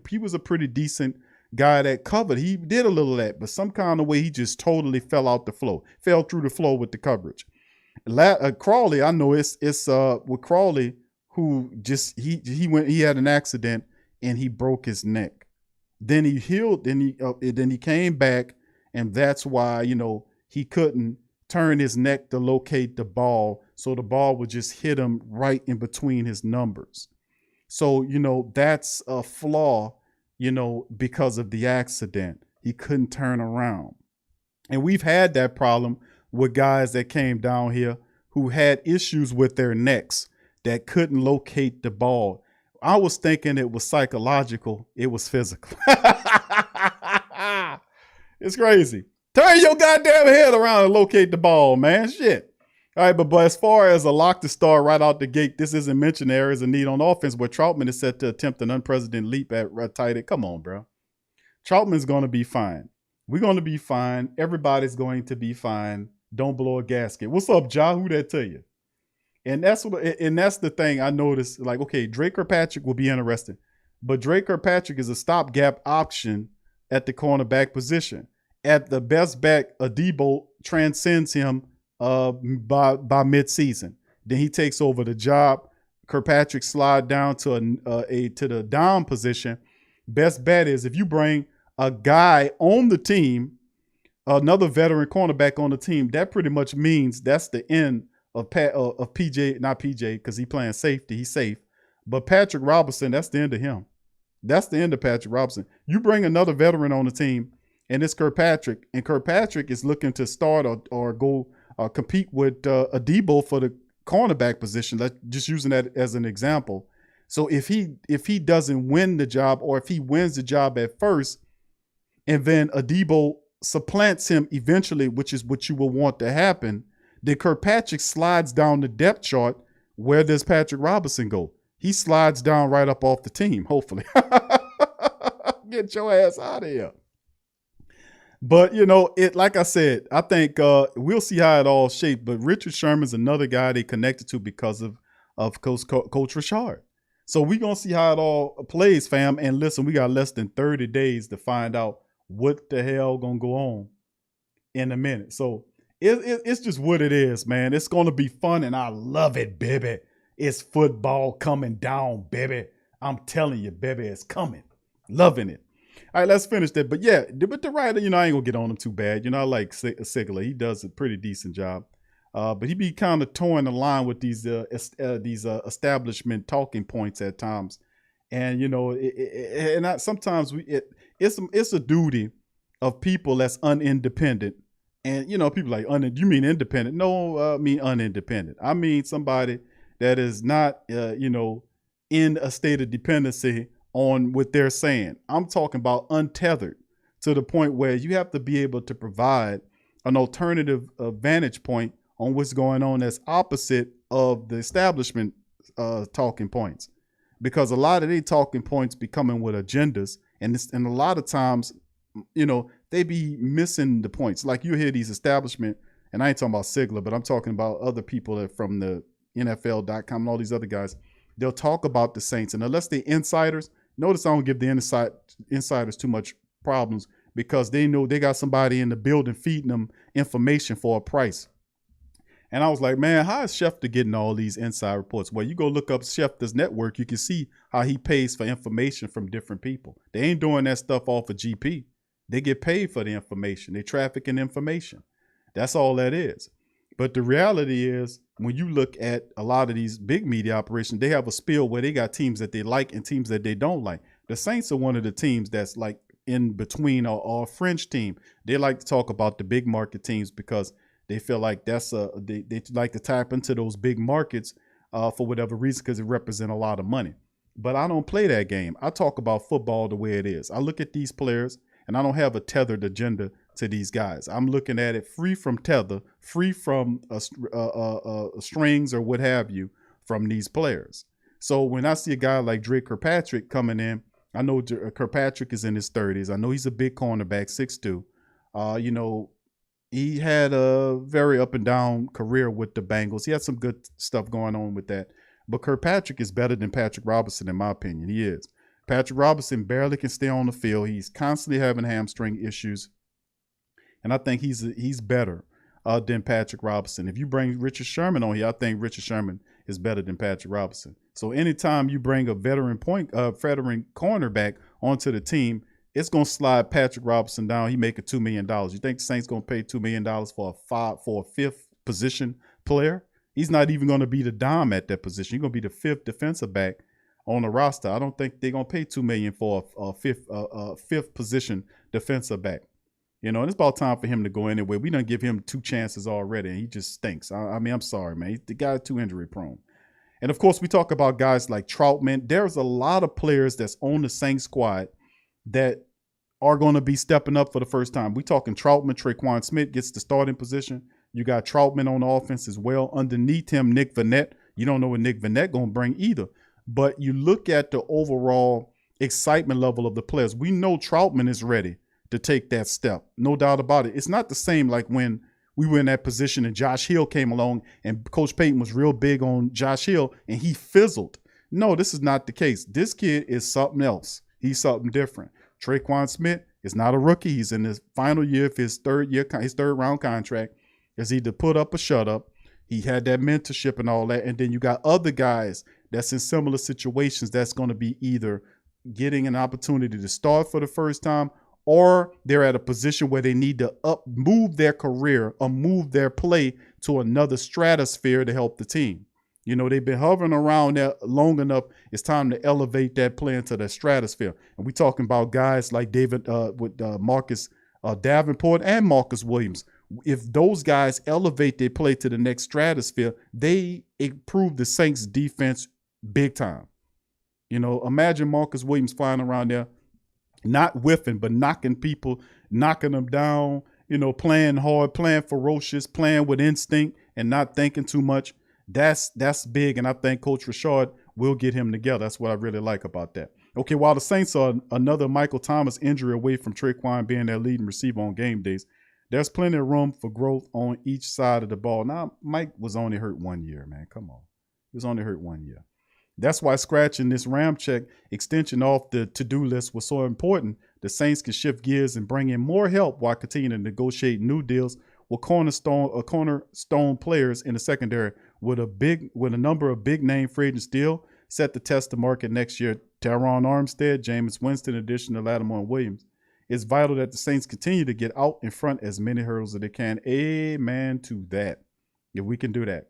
he was a pretty decent guy that covered. He did a little of that, but some kind of way he just totally fell out the flow, fell through the flow with the coverage. Crawley, I know it's with Crawley, who just, he had an accident and he broke his neck. Then he healed, then he came back. And that's why, he couldn't turn his neck to locate the ball. So the ball would just hit him right in between his numbers. So, that's a flaw, because of the accident. He couldn't turn around. And we've had that problem with guys that came down here who had issues with their necks that couldn't locate the ball. I was thinking it was psychological. It was physical. It's crazy. Turn your goddamn head around and locate the ball, man. Shit. All right, but as far as a lock to start right out the gate, this isn't mentioned areas of need on offense where Troutman is set to attempt an unprecedented leap at tight end. Come on, bro. Troutman's going to be fine. We're going to be fine. Everybody's going to be fine. Don't blow a gasket. What's up, Ja? Who that to you? And that's the thing I noticed. Like, okay, Drake Kirkpatrick will be interesting, but Drake Kirkpatrick is a stopgap option at the cornerback position. At the best back, Adebo transcends him by midseason. Then he takes over the job. Kirkpatrick slide down to to the down position. Best bet is if you bring a guy on the team, another veteran cornerback on the team, that pretty much means that's the end of PJ, not PJ, because he playing safety. He's safe. But Patrick Robinson, that's the end of him. That's the end of Patrick Robinson. You bring another veteran on the team, and it's Kirkpatrick, and Kirkpatrick is looking to start or go compete with Adebo for the cornerback position. Just using that as an example. So if he doesn't win the job, or if he wins the job at first, and then Adebo supplants him eventually, which is what you will want to happen, then Kirkpatrick slides down the depth chart. Where does Patrick Robinson go? He slides down right up off the team, hopefully. Get your ass out of here. But, like I said, I think we'll see how it all shapes. But Richard Sherman's another guy they connected to because of Coach Richard. So we're going to see how it all plays, fam. And listen, we got less than 30 days to find out what the hell going to go on in a minute. So it's just what it is, man. It's going to be fun, and I love it, baby. It's football coming down, baby. I'm telling you, baby, it's coming. Loving it. All right, let's finish that. But yeah, but the writer, I ain't going to get on him too bad. I like Sigler. He does a pretty decent job. But he be kind of towing the line with these establishment talking points at times. And, sometimes it's a duty of people that's unindependent. And, people like, you mean independent? No, I mean unindependent. I mean somebody that is not, in a state of dependency on what they're saying. I'm talking about untethered to the point where you have to be able to provide an alternative vantage point on what's going on that's opposite of the establishment talking points. Because a lot of these talking points be coming with agendas, and a lot of times, they be missing the points. Like you hear these establishment, and I ain't talking about Sigler, but I'm talking about other people that from the NFL.com and all these other guys. They'll talk about the Saints, and unless they're insiders, notice I don't give the insiders too much problems because they know they got somebody in the building feeding them information for a price. And I was like, man, how is Schefter getting all these inside reports? Well, you go look up Schefter's network, you can see how he pays for information from different people. They ain't doing that stuff off of GP. They get paid for the information. They traffic in information. That's all that is. But the reality is, when you look at a lot of these big media operations, they have a spiel where they got teams that they like and teams that they don't like. The Saints are one of the teams that's like in between or fringe team. They like to talk about the big market teams because they feel like that's they like to tap into those big markets for whatever reason because it represents a lot of money. But I don't play that game. I talk about football the way it is. I look at these players, and I don't have a tethered agenda to these guys. I'm looking at it free from tether, free from strings or what have you from these players. So when I see a guy like Drake Kirkpatrick coming in, I know Kirkpatrick is in his 30s. I know he's a big cornerback, 6'2". He had a very up and down career with the Bengals. He had some good stuff going on with that. But Kirkpatrick is better than Patrick Robinson, in my opinion. He is. Patrick Robinson barely can stay on the field. He's constantly having hamstring issues. And I think he's better than Patrick Robinson. If you bring Richard Sherman on here, I think Richard Sherman is better than Patrick Robinson. So anytime you bring a veteran cornerback onto the team, it's going to slide Patrick Robinson down. He making $2 million. You think the Saints going to pay $2 million for a fifth position player? He's not even going to be the dime at that position. He's going to be the fifth defensive back on the roster. I don't think they're going to pay $2 million for a fifth position defensive back. And it's about time for him to go anyway. We done give him 2 chances already, and he just stinks. I mean, I'm sorry, man. The guy's too injury prone. And, of course, we talk about guys like Troutman. There's a lot of players that's on the Saints squad that are going to be stepping up for the first time. We talking Troutman. Traquan Smith gets the starting position. You got Troutman on the offense as well. Underneath him, Nick Vannett. You don't know what Nick Vannett going to bring either. But you look at the overall excitement level of the players. We know Troutman is ready to take that step. No doubt about it. It's not the same like when we were in that position and Josh Hill came along and Coach Payton was real big on Josh Hill and he fizzled. No, this is not the case. This kid is something else. He's something different. Traquan Smith is not a rookie. He's in his final year of his third round contract. Is either put up or shut up. He had that mentorship and all that. And then you got other guys that's in similar situations that's going to be either getting an opportunity to start for the first time or they're at a position where they need to move their career or move their play to another stratosphere to help the team. You know, they've been hovering around there long enough. It's time to elevate that play into the stratosphere. And we're talking about guys like Marcus Davenport and Marcus Williams. If those guys elevate their play to the next stratosphere, they improve the Saints defense big time. You know, imagine Marcus Williams flying around there, not whiffing, but knocking people, knocking them down, you know, playing hard, playing ferocious, playing with instinct and not thinking too much. That's big. And I think Coach Richard will get him together. That's what I really like about that. Okay, while the Saints are another Michael Thomas injury away from Traquan being their leading receiver on game days, there's plenty of room for growth on each side of the ball. Now, Mike was only hurt 1 year, man. Come on. He was only hurt 1 year. That's why scratching this Ramczyk extension off the to-do list was so important. The Saints can shift gears and bring in more help while continuing to negotiate new deals with cornerstone players in the secondary with a number of big name free agents still set to test the market next year. Teron Armstead, Jameis Winston, in addition to Lattimore and Williams. It's vital that the Saints continue to get out in front as many hurdles as they can. Amen to that. If we can do that.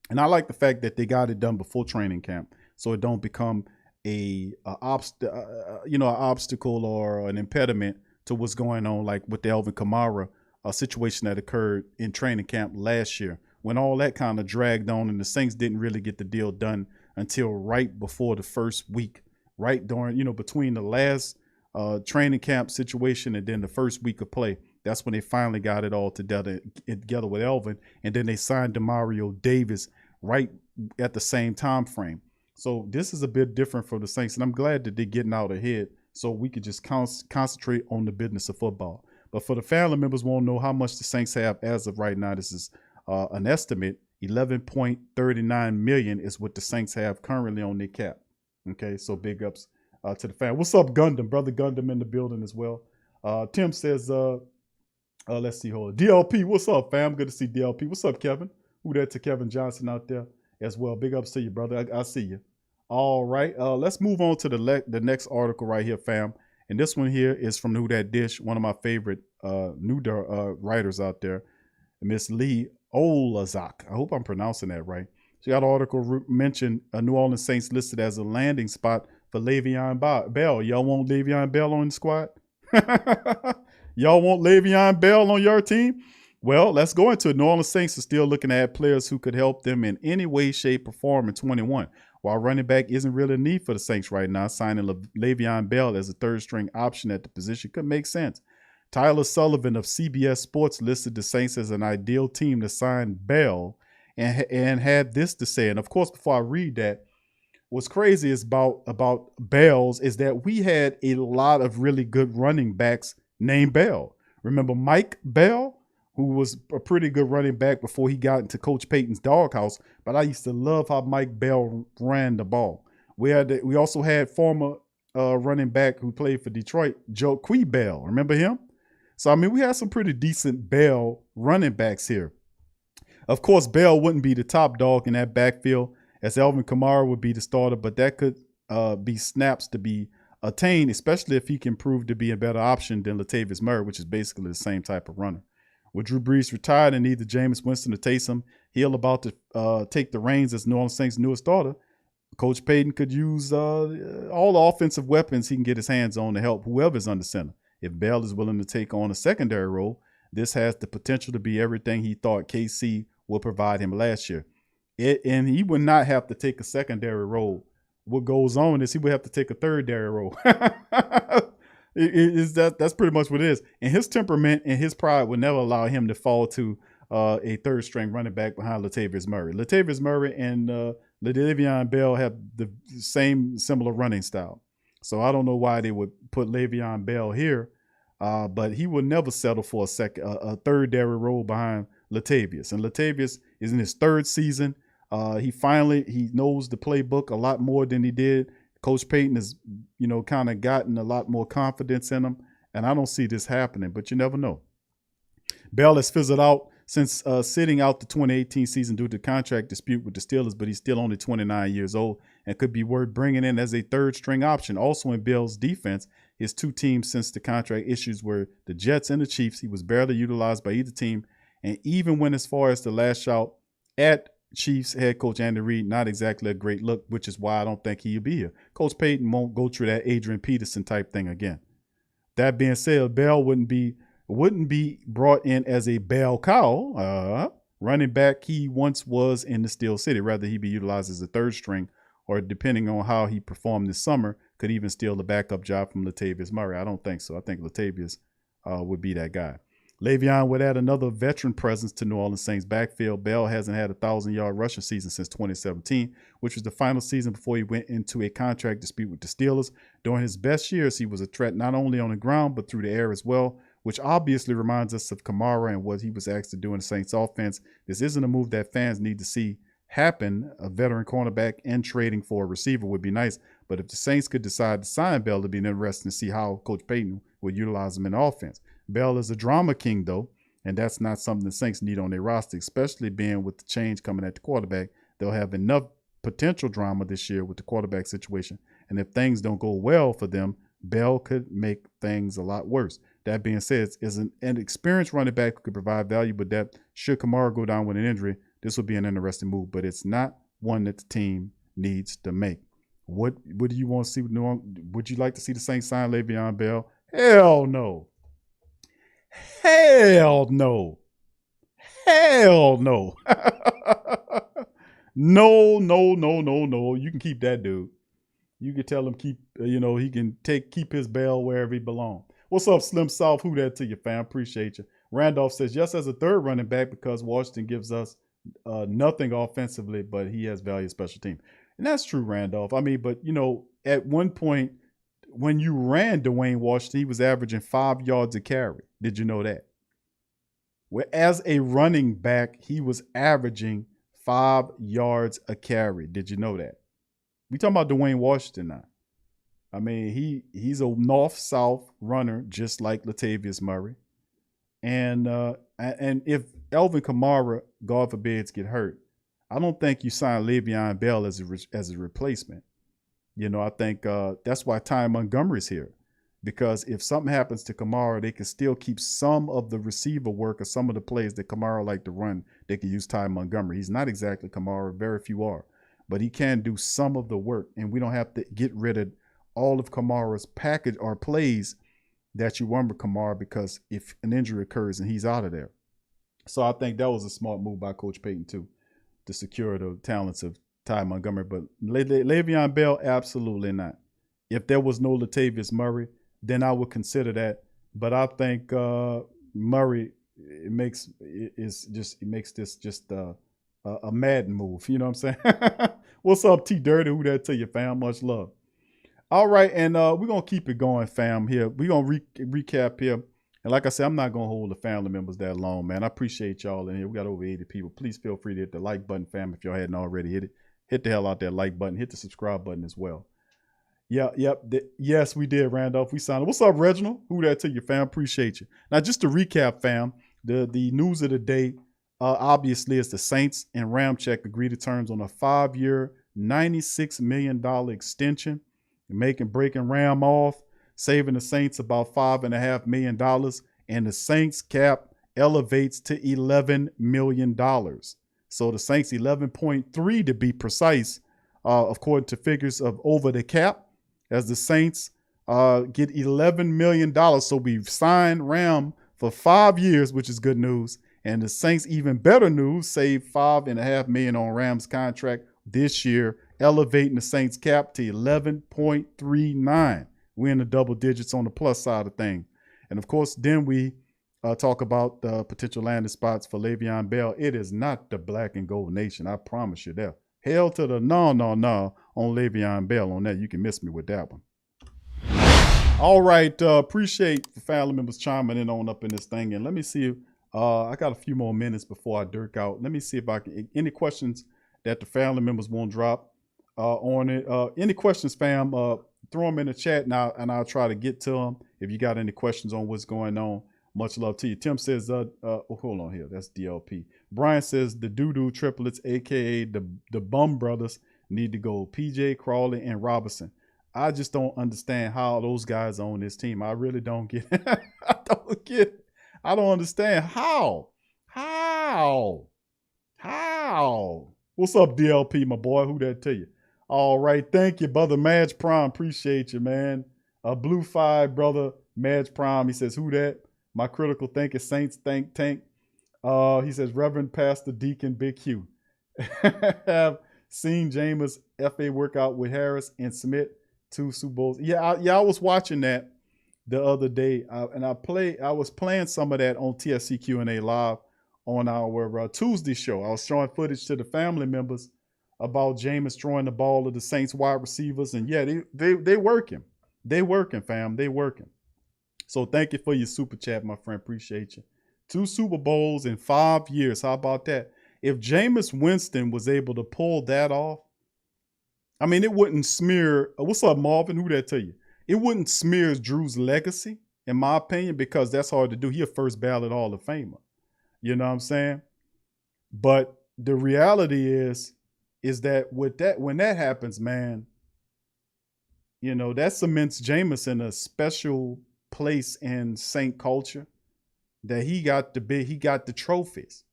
And I like the fact that they got it done before training camp, so it don't become an obstacle or an impediment to what's going on, like with the Alvin Kamara situation that occurred in training camp last year, when all that kind of dragged on and the Saints didn't really get the deal done until right before the first week, right during, you know, between the last training camp situation and then the first week of play. That's when they finally got it all together with Elvin, and then they signed Demario Davis right at the same time frame. So this is a bit different for the Saints, and I'm glad that they're getting out ahead so we could just concentrate on the business of football. But for the family members who want to know how much the Saints have as of right now, this is an estimate. $11.39 million is what the Saints have currently on their cap. Okay, so big ups to the fan. What's up, Gundam? Brother Gundam in the building as well. Tim says, let's see, hold on. DLP, what's up, fam? Good to see DLP. What's up, Kevin? Who that to Kevin Johnson out there as well. Big ups to you, brother. I see you. All right, let's move on to the next article right here, fam. And this one here is from Who That Dish, one of my favorite new writers out there, Miss Lee Olazak. I hope I'm pronouncing that right. She got an article mentioned New Orleans Saints listed as a landing spot for Le'Veon Bell. Y'all want Le'Veon Bell on the squad? Y'all want Le'Veon Bell on your team? Well, let's go into it. New Orleans Saints are still looking at players who could help them in any way, shape, or form in 21. While running back isn't really a need for the Saints right now, signing Le'Veon Bell as a third-string option at the position could make sense. Tyler Sullivan of CBS Sports listed the Saints as an ideal team to sign Bell and had this to say. And, of course, before I read that, what's crazy is about Bells is that we had a lot of really good running backs named Bell. Remember Mike Bell, who was a pretty good running back before he got into Coach Payton's doghouse. But I used to love how Mike Bell ran the ball. We also had former running back who played for Detroit, Joaquin Bell. Remember him? So, I mean, we had some pretty decent Bell running backs here. Of course, Bell wouldn't be the top dog in that backfield, as Alvin Kamara would be the starter, but that could be snaps to be attained, especially if he can prove to be a better option than Latavius Murray, which is basically the same type of runner. With Drew Brees retired and neither Jameis Winston or Taysom Hill about to take the reins as New Orleans Saints' newest starter, Coach Payton could use all the offensive weapons he can get his hands on to help whoever's under center. If Bell is willing to take on a secondary role, this has the potential to be everything he thought KC would provide him last year. And he would not have to take a secondary role. What goes on is he would have to take a third-dairy role. That's pretty much what it is. And his temperament and his pride would never allow him to fall to a third-string running back behind Latavius Murray. Latavius Murray and Le'Veon Bell have the similar running style. So I don't know why they would put Le'Veon Bell here. but he will never settle for a third-dairy role behind Latavius. And Latavius is in his third season. He knows the playbook a lot more than he did. Coach Payton has, kind of gotten a lot more confidence in him, and I don't see this happening, but you never know. Bell has fizzled out since sitting out the 2018 season due to contract dispute with the Steelers, but he's still only 29 years old and could be worth bringing in as a third-string option. Also in Bell's defense, his two teams since the contract issues were the Jets and the Chiefs. He was barely utilized by either team, and even went as far as the last shot at Chiefs head coach Andy Reid, not exactly a great look, which is why I don't think he'll be here. Coach Payton won't go through that Adrian Peterson type thing again. That being said, Bell wouldn't be brought in as a bell cow running back he once was in the Steel City. Rather, he be utilized as a third string, or depending on how he performed this summer, could even steal the backup job from Latavius Murray. I don't think so. I think Latavius would be that guy. Le'Veon would add another veteran presence to New Orleans Saints backfield. Bell hasn't had a 1,000-yard rushing season since 2017, which was the final season before he went into a contract dispute with the Steelers. During his best years, he was a threat not only on the ground but through the air as well, which obviously reminds us of Kamara and what he was asked to do in the Saints offense. This isn't a move that fans need to see happen. A veteran cornerback and trading for a receiver would be nice, but if the Saints could decide to sign Bell, it'd be interesting to see how Coach Payton would utilize him in the offense. Bell is a drama king, though, and that's not something the Saints need on their roster, especially being with the change coming at the quarterback. They'll have enough potential drama this year with the quarterback situation, and if things don't go well for them, Bell could make things a lot worse. That being said, is an experienced running back who could provide valuable depth. Should Kamara go down with an injury, this would be an interesting move, but it's not one that the team needs to make. What do you want to see? Would you like to see the Saints sign Le'Veon Bell? Hell no. Hell no. Hell no. No. You can keep that dude. You can tell him he can keep his bell wherever he belongs. What's up, Slim South? Who that to you, fam? Appreciate you. Randolph says, yes, as a third running back because Washington gives us nothing offensively, but he has value special team. And that's true, Randolph. I mean, but, at one point when you ran Dwayne Washington, he was averaging 5 yards a carry. Did you know that? Well, as a running back, he was averaging 5 yards a carry. Did you know that? We talking about Dwayne Washington now. I mean, he's a north-south runner, just like Latavius Murray. And if Elvin Kamara, God forbid, get hurt, I don't think you sign Le'Veon Bell as a replacement. I think that's why Ty Montgomery's here. Because if something happens to Kamara, they can still keep some of the receiver work or some of the plays that Kamara like to run. They can use Ty Montgomery. He's not exactly Kamara. Very few are. But he can do some of the work. And we don't have to get rid of all of Kamara's package or plays that you run with Kamara, because if an injury occurs and he's out of there. So I think that was a smart move by Coach Payton too, to secure the talents of Ty Montgomery. But Le'Veon Bell, absolutely not. If there was no Latavius Murray, then I would consider that. But I think Murray makes this just a Madden move. You know what I'm saying? What's up, T Dirty? Who that to you, fam? Much love. All right, and we're going to keep it going, fam, here. We're going to recap here. And like I said, I'm not going to hold the family members that long, man. I appreciate y'all in here. We got over 80 people. Please feel free to hit the like button, fam, if y'all hadn't already hit it. Hit the hell out that like button. Hit the subscribe button as well. Yes, we did, Randolph. We signed it. What's up, Reginald? Who that to you, fam? Appreciate you. Now, just to recap, fam, the news of the day, obviously, is the Saints and Ramczyk agreed to terms on a 5-year, $96 million extension. Breaking Ram off, saving the Saints about $5.5 million, and the Saints cap elevates to $11 million. So the Saints 11.3 to be precise, according to figures of over the cap, as the Saints get $11 million. So we've signed Ram for 5 years, which is good news. And the Saints, even better news, save $5.5 million on Ram's contract this year, elevating the Saints cap to 11.39. We're in the double digits on the plus side of things. And of course, then we talk about the potential landing spots for Le'Veon Bell. It is not the black and gold nation. I promise you that. Hell to the no on Le'Veon Bell on that. You can miss me with that one. All right. Appreciate the family members chiming in on up in this thing. And let me see. I got a few more minutes before I dirk out. Let me see if I can. Any questions that the family members won't drop on it. Any questions, fam? Throw them in the chat now, and I'll try to get to them. If you got any questions on what's going on, much love to you. Tim says, hold on here. That's DLP. Brian says the doo-doo triplets, aka the Bum Brothers, need to go. PJ, Crawley, and Robinson. I just don't understand how those guys are on this team. I really don't get it. I don't get it. I don't understand how. What's up, DLP, my boy? Who that to you? All right. Thank you, brother Madge Prime. Appreciate you, man. Blue 5, brother Madge Prime. He says, who that? My critical thinking Saints think tank. He says, Reverend Pastor Deacon Big Q. Have seen Jameis FA workout with Harris and Smith, 2 Super Bowls. Yeah, I was watching that the other day, and I was playing some of that on TSC Q&A live on our Tuesday show. I was showing footage to the family members about Jameis throwing the ball to the Saints wide receivers, and yeah, they working. They working, fam. They working. So thank you for your super chat, my friend. Appreciate you. 2 Super Bowls in 5 years. How about that? If Jameis Winston was able to pull that off, I mean, it wouldn't smear. What's up, Marvin? Who that to you? It wouldn't smear Drew's legacy, in my opinion, because that's hard to do. He a first ballot Hall of Famer. You know what I'm saying? But the reality is that when that happens, man, you know, that cements Jameis in a special place in Saint culture, that he got the trophies.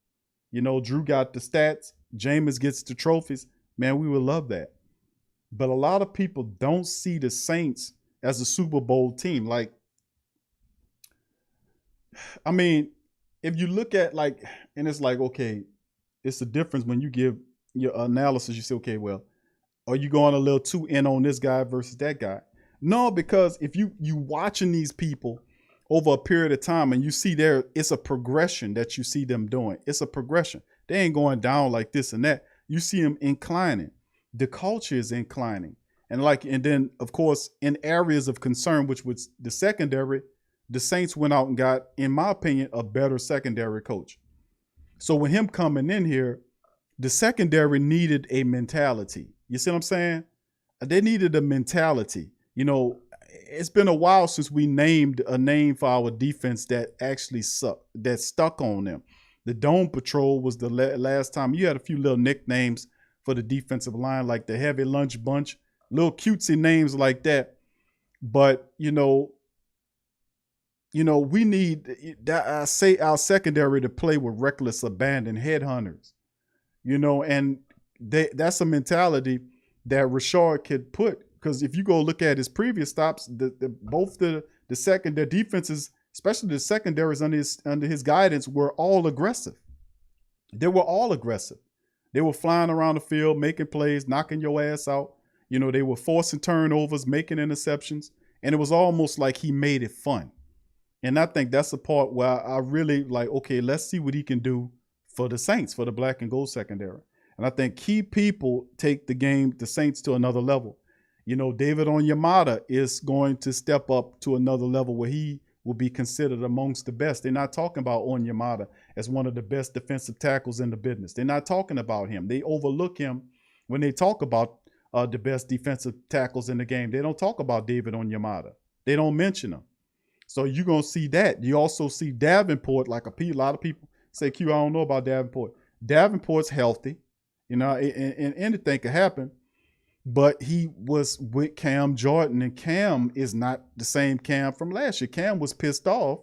You know, Drew got the stats, Jameis gets the trophies. Man, we would love that. But a lot of people don't see the Saints as a Super Bowl team. Like, I mean, if you look at and it's like, okay, it's the difference when you give your analysis. You say, okay, well, are you going a little too in on this guy versus that guy? No, because if you watching these people over a period of time and you see it's a progression that you see them doing. It's a progression. They ain't going down like this and that. You see them inclining. The culture is inclining. And then of course, in areas of concern, which was the secondary, the Saints went out and got, in my opinion, a better secondary coach. So with him coming in here, the secondary needed a mentality. You see what I'm saying? They needed a mentality. You know, it's been a while since we named a name for our defense that actually that stuck on them. The Dome Patrol was the last time. You had a few little nicknames for the defensive line, like the Heavy Lunch Bunch, little cutesy names like that. But, you know, we need that. I say our secondary to play with reckless abandon, headhunters, you know, and that's a mentality that Rashard could put. Because if you go look at his previous stops, both the defenses, especially the secondaries under his guidance, were all aggressive. They were all aggressive. They were flying around the field, making plays, knocking your ass out. You know, they were forcing turnovers, making interceptions, and it was almost like he made it fun. And I think that's the part where I really like, okay, let's see what he can do for the Saints, for the black and gold secondary. And I think key people take the Saints to another level. You know, David Onyemata is going to step up to another level where he will be considered amongst the best. They're not talking about Onyemata as one of the best defensive tackles in the business. They're not talking about him. They overlook him when they talk about the best defensive tackles in the game. They don't talk about David Onyemata. They don't mention him. So you're going to see that. You also see Davenport, like a lot of people say, Q, I don't know about Davenport. Davenport's healthy. You know, and anything could happen. But he was with Cam Jordan, and Cam is not the same Cam from last year. Cam was pissed off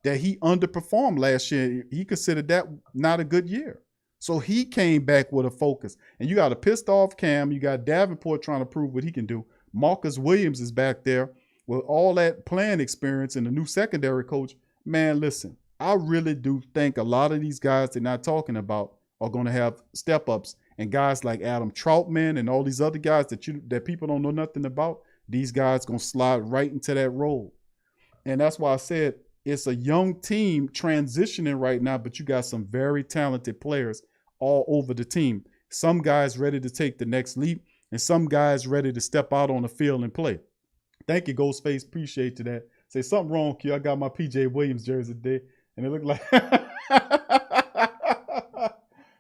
that he underperformed last year. He considered that not a good year. So he came back with a focus. And you got a pissed off Cam. You got Davenport trying to prove what he can do. Marcus Williams is back there with all that playing experience and the new secondary coach. Man, listen, I really do think a lot of these guys they're not talking about are going to have step-ups. And guys like Adam Troutman and all these other guys that people don't know nothing about, these guys going to slide right into that role. And that's why I said it's a young team transitioning right now, but you got some very talented players all over the team. Some guys ready to take the next leap and some guys ready to step out on the field and play. Thank you, Ghostface. Appreciate you that. Say something wrong, Q. I got my PJ Williams jersey today, and it looked like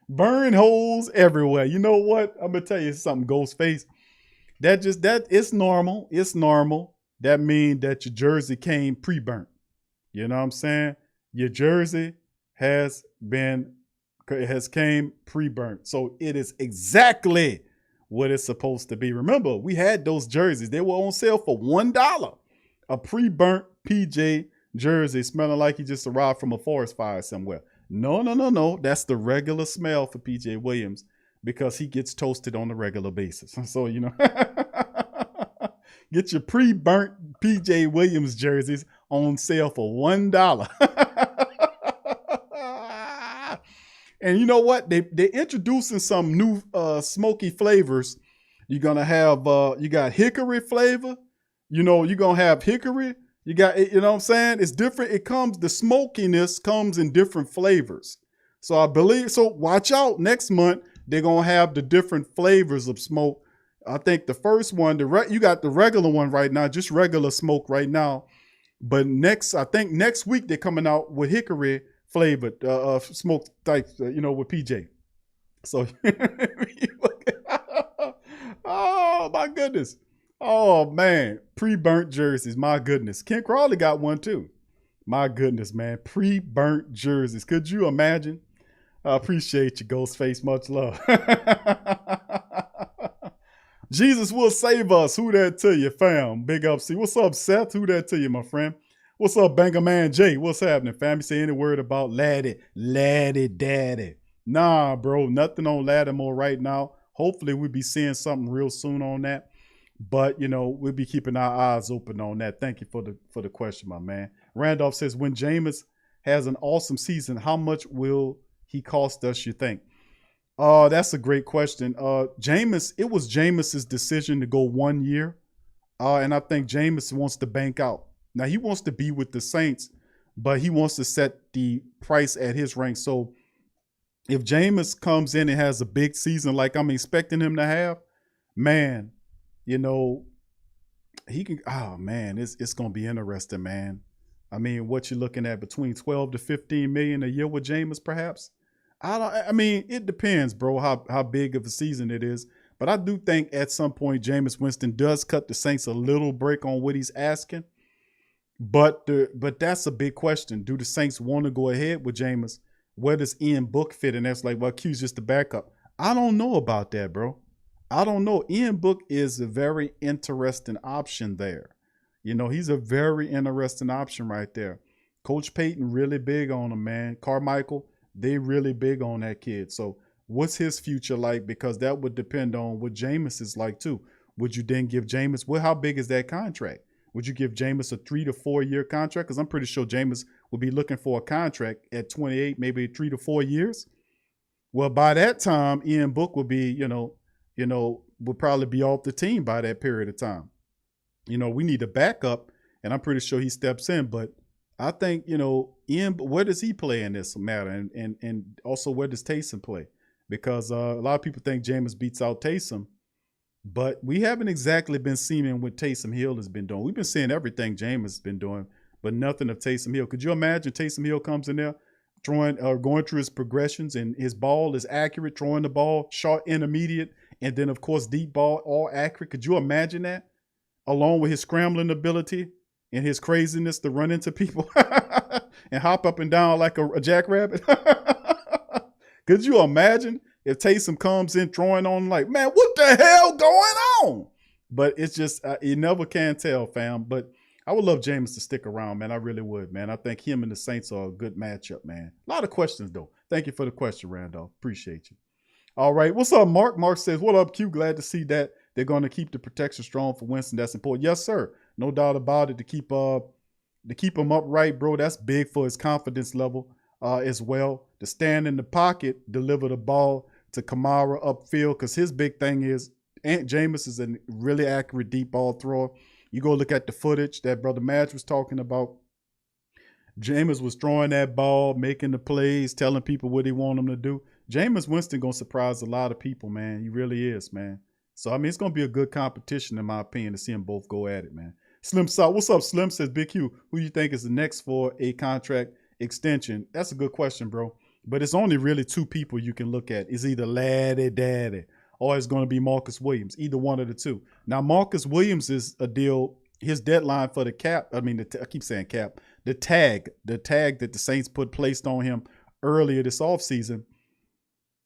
burn holes everywhere. You know what? I'm gonna tell you something, Ghostface. That it's normal. It's normal. That means that your jersey came pre-burnt. You know what I'm saying? Your jersey has came pre-burnt. So it is exactly what it's supposed to be. Remember, we had those jerseys. They were on sale for $1. A pre-burnt PJ jersey smelling like he just arrived from a forest fire somewhere. No. That's the regular smell for PJ Williams because he gets toasted on a regular basis. So, you know, get your pre-burnt PJ Williams jerseys on sale for $1. And you know what? They're introducing some new smoky flavors. You're gonna have you got hickory flavor. You know, you're gonna have hickory. You got, you know what I'm saying? It's different. The smokiness comes in different flavors. So I believe, so watch out. Next month, they're gonna have the different flavors of smoke. I think the first one, you got the regular one right now, just regular smoke right now. But I think next week they're coming out with hickory flavored smoke type, you know, with PJ. So, oh my goodness. Oh man, pre-burnt jerseys. My goodness. Ken Crawley got one too. My goodness, man. Pre-burnt jerseys. Could you imagine? I appreciate you, Ghostface. Much love. Jesus will save us. Who that to you, fam? Big up, C. What's up, Seth? Who that to you, my friend? What's up, Banger Man J? What's happening, fam? You say any word about Laddie Daddy? Nah, bro. Nothing on Lattimore right now. Hopefully we'll be seeing something real soon on that. But, you know, we'll be keeping our eyes open on that. Thank you for the question, my man. Randolph says, when Jameis has an awesome season, how much will he cost us, you think? That's a great question. It was Jameis's decision to go 1 year. And I think Jameis wants to bank out. Now, he wants to be with the Saints, but he wants to set the price at his rank. So if Jameis comes in and has a big season like I'm expecting him to have, man, you know, he can, oh man, it's going to be interesting, man. I mean, what you're looking at between 12 to 15 million a year with Jameis, perhaps? I mean, it depends, bro, how big of a season it is. But I do think at some point, Jameis Winston does cut the Saints a little break on what he's asking. But that's a big question. Do the Saints want to go ahead with Jameis? Where does Ian Book fit in? That's like, well, Q's just the backup. I don't know about that, bro. I don't know. Ian Book is a very interesting option there. You know, he's a very interesting option right there. Coach Payton really big on him, man. Carmichael, they really big on that kid. So what's his future like? Because that would depend on what Jameis is like too. Would you then give Jameis, well, how big is that contract? Would you give Jameis a 3 to 4 year contract? Because I'm pretty sure Jameis will be looking for a contract at 28, maybe 3 to 4 years. Well, by that time, Ian Book will be, would probably be off the team by that period of time. You know, we need a backup, and I'm pretty sure he steps in. But I think, Ian, where does he play in this matter? And also, where does Taysom play? Because a lot of people think Jameis beats out Taysom. But we haven't exactly been seeing what Taysom Hill has been doing. We've been seeing everything Jameis has been doing, but nothing of Taysom Hill. Could you imagine Taysom Hill comes in there, going through his progressions, and his ball is accurate, throwing the ball short, intermediate, and then, of course, deep ball, all accurate. Could you imagine that? Along with his scrambling ability and his craziness to run into people and hop up and down like a jackrabbit. Could you imagine if Taysom comes in throwing on like, man, what the hell going on? But it's just, you never can tell, fam. But I would love Jameis to stick around, man. I really would, man. I think him and the Saints are a good matchup, man. A lot of questions, though. Thank you for the question, Randolph. Appreciate you. All right. What's up, Mark? Mark says, what up, Q? Glad to see that they're going to keep the protection strong for Winston. That's important. Yes, sir. No doubt about it. To keep him upright, bro, that's big for his confidence level as well. To stand in the pocket, deliver the ball to Kamara upfield, because his big thing is Jameis is a really accurate deep ball thrower. You go look at the footage that Brother Madge was talking about. Jameis was throwing that ball, making the plays, telling people what he want them to do. Jameis Winston going to surprise a lot of people, man. He really is, man. So, I mean, it's going to be a good competition, in my opinion, to see them both go at it, man. Slim South. What's up, Slim? Says Big Q. Who you think is the next for a contract extension? That's a good question, bro. But it's only really two people you can look at. It's either Laddie Daddy or it's going to be Marcus Williams. Either one of the two. Now, Marcus Williams is a deal. His deadline for the cap, I mean, I keep saying cap, the tag that the Saints placed on him earlier this offseason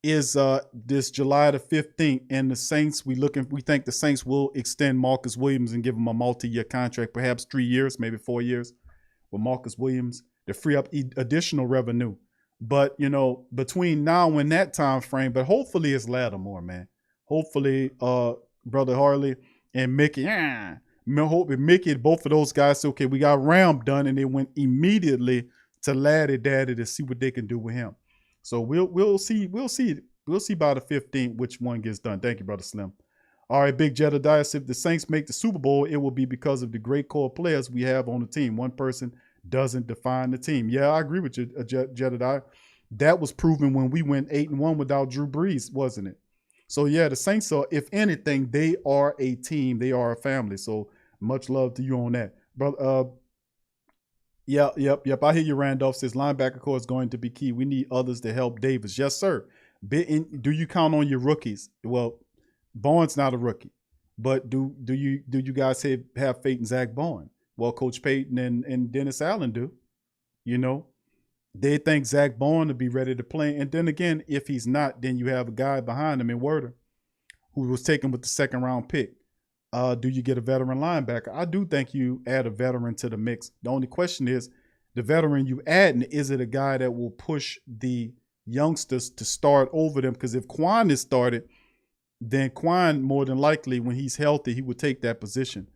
is this July the 15th. And the Saints, we think the Saints will extend Marcus Williams and give him a multi-year contract, perhaps 3 years, maybe 4 years with Marcus Williams to free up additional revenue. But, you know, between now and that time frame, but hopefully it's Lattimore, man. Hopefully, Brother Harley and Mickey, Mickey, both of those guys said, okay, we got Ram done, and they went immediately to Laddie Daddy to see what they can do with him. So we'll see by the 15th which one gets done. Thank you, Brother Slim. All right, Big Jedediah, if the Saints make the Super Bowl, it will be because of the great core players we have on the team. One person doesn't define the team. Yeah, I agree with you, Jedediah. That was proven when we went 8-1 without Drew Brees, wasn't it? So yeah, the Saints are, if anything, they are a team. They are a family. So much love to you on that, brother. Yep. I hear you. Randolph says linebacker core is going to be key. We need others to help Davis. Yes, sir. Do you count on your rookies? Well, Bourne's not a rookie, but do you guys have faith in Zach Bourne? Well, Coach Payton and Dennis Allen do. You know, they think Zach Bourne to be ready to play. And then again, if he's not, then you have a guy behind him in Werder who was taken with the second round pick. Do you get a veteran linebacker? I do think you add a veteran to the mix. The only question is, the veteran you add, is it a guy that will push the youngsters to start over them? Because if Quan is started, then Quan, more than likely, when he's healthy, he would take that position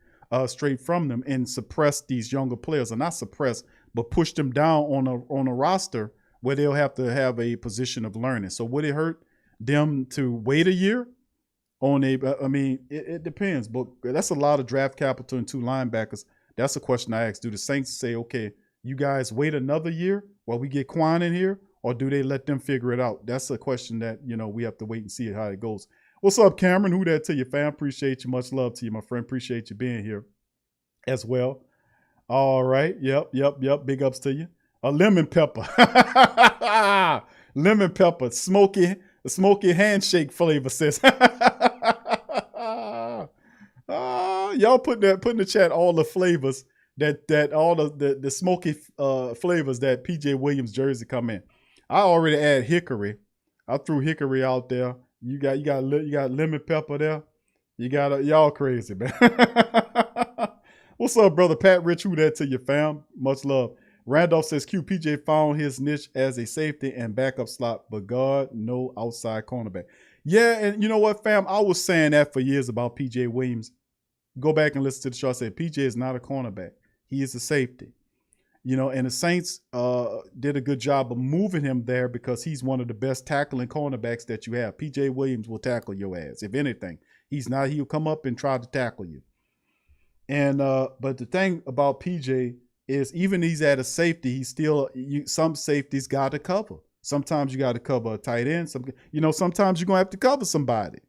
straight from them and suppress these younger players. Or not suppress, but push them down on a roster where they'll have to have a position of learning. So would it hurt them to wait a year? It depends, but that's a lot of draft capital and two linebackers. That's a question I ask. Do the Saints say, okay, you guys wait another year while we get Quan in here, or do they let them figure it out? That's a question that, you know, we have to wait and see how it goes. What's up, Cameron? Who that to you, fam? Appreciate you. Much love to you, my friend. Appreciate you being here as well. All right. Yep. Big ups to you. A lemon pepper. Lemon pepper. Smoky handshake flavor, says. Y'all put in the chat all the flavors that all the smoky flavors that PJ Williams jersey come in. I already add hickory. I threw hickory out there. You got lemon pepper there. Y'all crazy, man. What's up, brother Pat Rich? Who that to you, fam? Much love. Randolph says PJ found his niche as a safety and backup slot, but God, no outside cornerback. Yeah, and you know what, fam? I was saying that for years about PJ Williams. Go back and listen to the show. I said PJ is not a cornerback. He is a safety. You know, and the Saints did a good job of moving him there because he's one of the best tackling cornerbacks that you have. PJ Williams will tackle your ass. If anything, he'll come up and try to tackle you. And but the thing about PJ is, even he's at a safety, he's still some safeties got to cover. Sometimes you got to cover a tight end. Sometimes you're gonna have to cover somebody.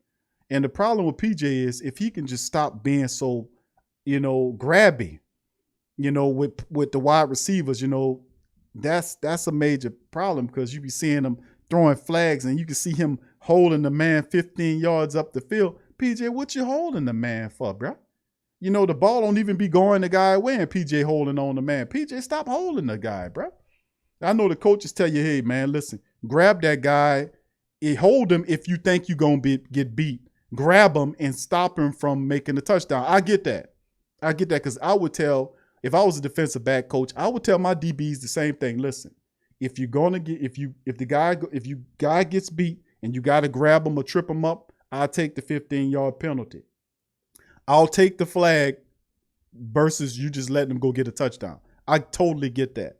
And the problem with PJ is, if he can just stop being so, grabby, with the wide receivers, that's a major problem, because you be seeing him throwing flags and you can see him holding the man 15 yards up the field. PJ, what you holding the man for, bro? The ball don't even be going the guy away, and PJ holding on the man. PJ, stop holding the guy, bro. I know the coaches tell you, hey, man, listen, grab that guy, hold him if you think you're going to get beat. Grab him and stop him from making the touchdown. I get that because I would tell, if I was a defensive back coach, I would tell my DBs the same thing. Listen, if the guy gets beat and you got to grab him or trip him up, I'll take the 15-yard penalty. I'll take the flag versus you just letting him go get a touchdown. I totally get that.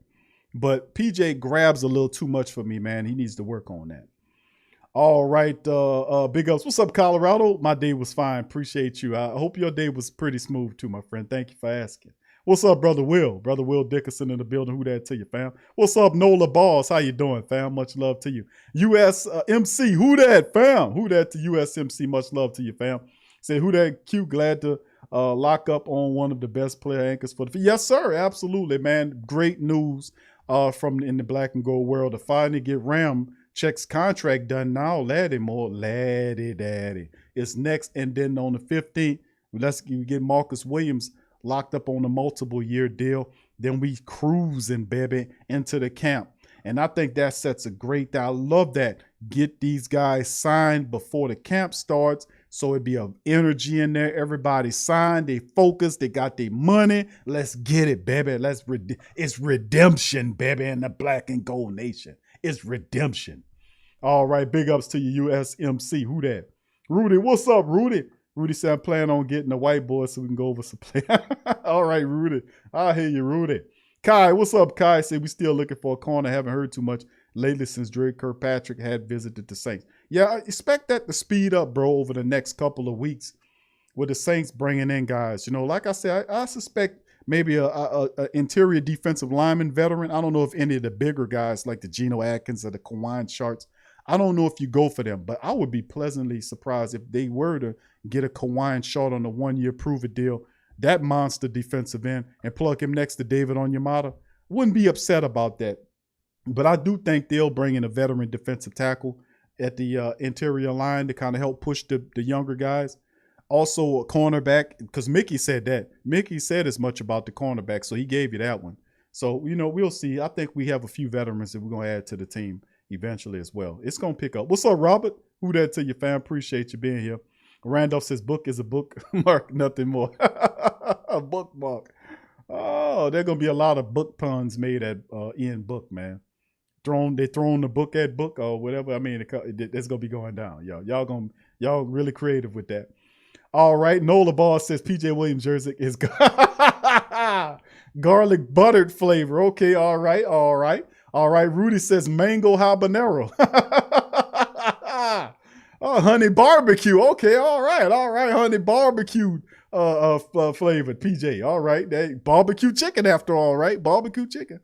But PJ grabs a little too much for me, man. He needs to work on that. All right, big ups. What's up, Colorado? My day was fine. Appreciate you. I hope your day was pretty smooth too, my friend. Thank you for asking. What's up, Brother Will? Brother Will Dickerson in the building. Who that to you, fam? What's up, Nola Balls? How you doing, fam? Much love to you. USMC, who that, fam? Who that to USMC? Much love to you, fam. Say, who that cute? Glad to lock up on one of the best player anchors for the. Yes, sir. Absolutely, man. Great news from in the black and gold world to finally get Ramczyk's contract done now. Laddie daddy. It's next. And then on the 15th, let's get Marcus Williams locked up on a multiple year deal. Then we cruising, baby, into the camp. And I think that sets a great, I love that. Get these guys signed before the camp starts. So it'd be a energy in there. Everybody signed, they focused, they got their money. Let's get it, baby. It's redemption, baby, in the black and gold nation. It's redemption. All right, big ups to you, USMC. Who that? Rudy, what's up, Rudy? Rudy said, I'm planning on getting the white boy so we can go over some play. All right, Rudy. I hear you, Rudy. Kai, what's up, Kai? Said we still looking for a corner. Haven't heard too much lately since Dre Kirkpatrick had visited the Saints. Yeah, I expect that to speed up, bro, over the next couple of weeks with the Saints bringing in guys. You know, like I said, I suspect maybe a interior defensive lineman veteran. I don't know if any of the bigger guys like the Geno Atkins or the Kawan Sharts, I don't know if you go for them, but I would be pleasantly surprised if they were to get a Kawan Shart on a 1-year prove-it deal, that monster defensive end, and plug him next to David Onyemata. Wouldn't be upset about that. But I do think they'll bring in a veteran defensive tackle at the interior line to kind of help push the younger guys. Also a cornerback, because Mickey said that. Mickey said as much about the cornerback, so he gave you that one. So, you know, we'll see. I think we have a few veterans that we're going to add to the team eventually as well. It's going to pick up. What's up, Robert? Who that to you, fam? Appreciate you being here. Randolph says book is a bookmark, nothing more. A bookmark. Oh, there's going to be a lot of book puns made at Ian Book, man. They throwing the book at book or whatever. I mean, it's going to be going down. Y'all really creative with that. All right. Nola Ball says PJ Williams jersey is garlic buttered flavor. Okay. All right. All right. All right. Rudy says mango habanero. Oh, honey barbecue. Okay. All right. All right. Honey barbecue flavored PJ. All right. That barbecue chicken after all, right? Barbecue chicken.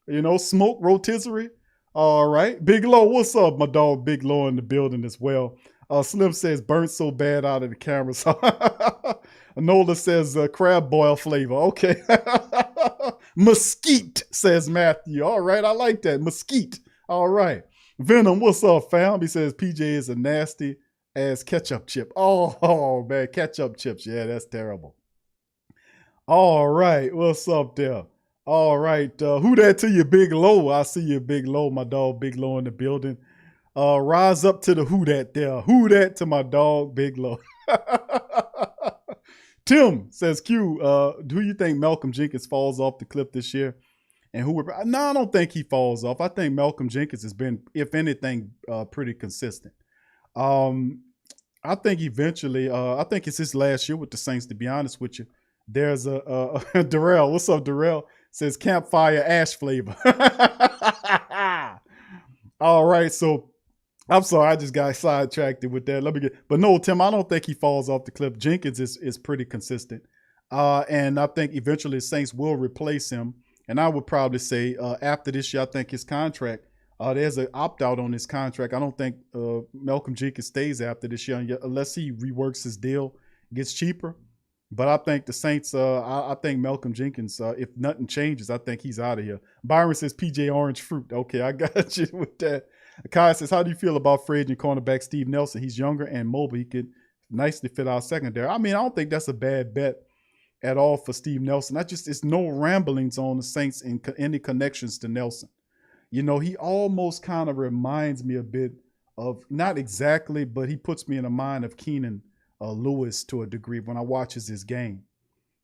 You know, smoke rotisserie. All right. Big Low. What's up, my dog? Big Low in the building as well. Slim says burnt so bad out of the camera. So Nola says crab boil flavor. Okay. Mesquite, says Matthew. All right. I like that. Mesquite. All right. Venom, what's up, fam? He says PJ is a nasty ass ketchup chip. Oh, man. Ketchup chips. Yeah, that's terrible. All right. What's up there? All right. Who that to you, Big Low? I see you, Big Low, my dog, Big Low in the building. Rise up to the who that there. Who that to my dog, Big Low. Tim says, Q, do you think Malcolm Jenkins falls off the cliff this year? And no, I don't think he falls off. I think Malcolm Jenkins has been, if anything, pretty consistent. I think eventually, I think it's his last year with the Saints, to be honest with you. There's a Darrell. What's up, Darrell? Says campfire ash flavor. All right, so I'm sorry, I just got sidetracked with that. But no, Tim, I don't think he falls off the cliff. Jenkins is pretty consistent. And I think eventually the Saints will replace him. And I would probably say after this year, I think his contract, there's an opt-out on his contract. I don't think Malcolm Jenkins stays after this year unless he reworks his deal, gets cheaper. But I think the Saints, I think Malcolm Jenkins, if nothing changes, I think he's out of here. Byron says PJ Orange Fruit. Okay, I got you with that. Kai says, how do you feel about free agent cornerback Steve Nelson? He's younger and mobile. He could nicely fit our secondary. I mean, I don't think that's a bad bet at all for Steve Nelson. It's no ramblings on the Saints and any connections to Nelson. You know, he almost kind of reminds me a bit of, not exactly, but he puts me in the mind of Keenan Lewis to a degree when I watches his game.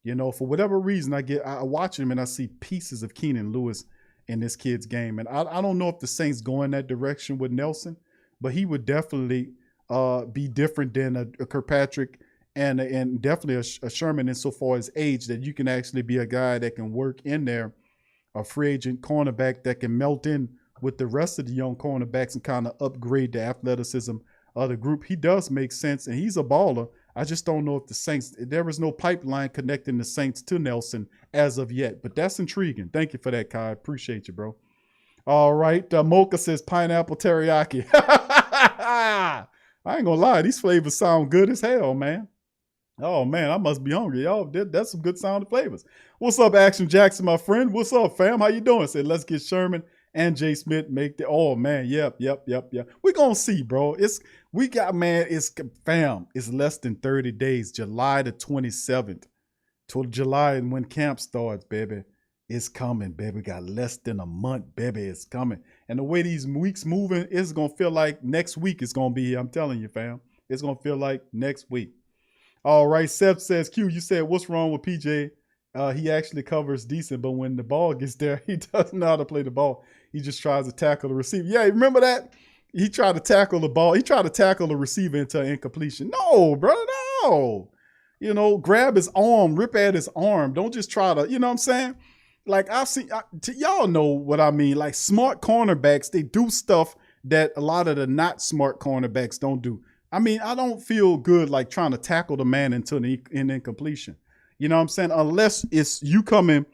You know, for whatever reason, I watch him and I see pieces of Keenan Lewis in this kid's game. And I don't know if the Saints go in that direction with Nelson, but he would definitely be different than a Kirkpatrick and definitely a Sherman insofar as age, that you can actually be a guy that can work in there, a free agent cornerback that can melt in with the rest of the young cornerbacks and kind of upgrade the athleticism of the group. He does make sense, and he's a baller. I just don't know if the Saints, there was no pipeline connecting the Saints to Nelson as of yet, but that's intriguing. Thank you for that, Kai. Appreciate you, bro. All right. Mocha says pineapple teriyaki. I ain't gonna lie. These flavors sound good as hell, man. Oh man, I must be hungry, y'all. That's some good sound flavors. What's up, Action Jackson, my friend? What's up, fam? How you doing? Said let's get Sherman and Jay Smith make the. Oh man, yep. We're gonna see, bro. It's fam. It's less than 30 days. July the 27th to July, and when camp starts, baby, it's coming, baby. Got less than a month, baby. It's coming. And the way these weeks moving, it's gonna feel like next week is gonna be here. I'm telling you, fam. It's gonna feel like next week. All right, Seth says, Q, you said, what's wrong with PJ? He actually covers decent, but when the ball gets there, he doesn't know how to play the ball. He just tries to tackle the receiver. Yeah, remember that? He tried to tackle the ball. He tried to tackle the receiver into incompletion. No, brother, no. You know, grab his arm, rip at his arm. Don't just try to, you know what I'm saying? Like y'all know what I mean. Like smart cornerbacks, they do stuff that a lot of the not smart cornerbacks don't do. I mean, I don't feel good like trying to tackle the man into an incompletion. You know what I'm saying? Unless it's you coming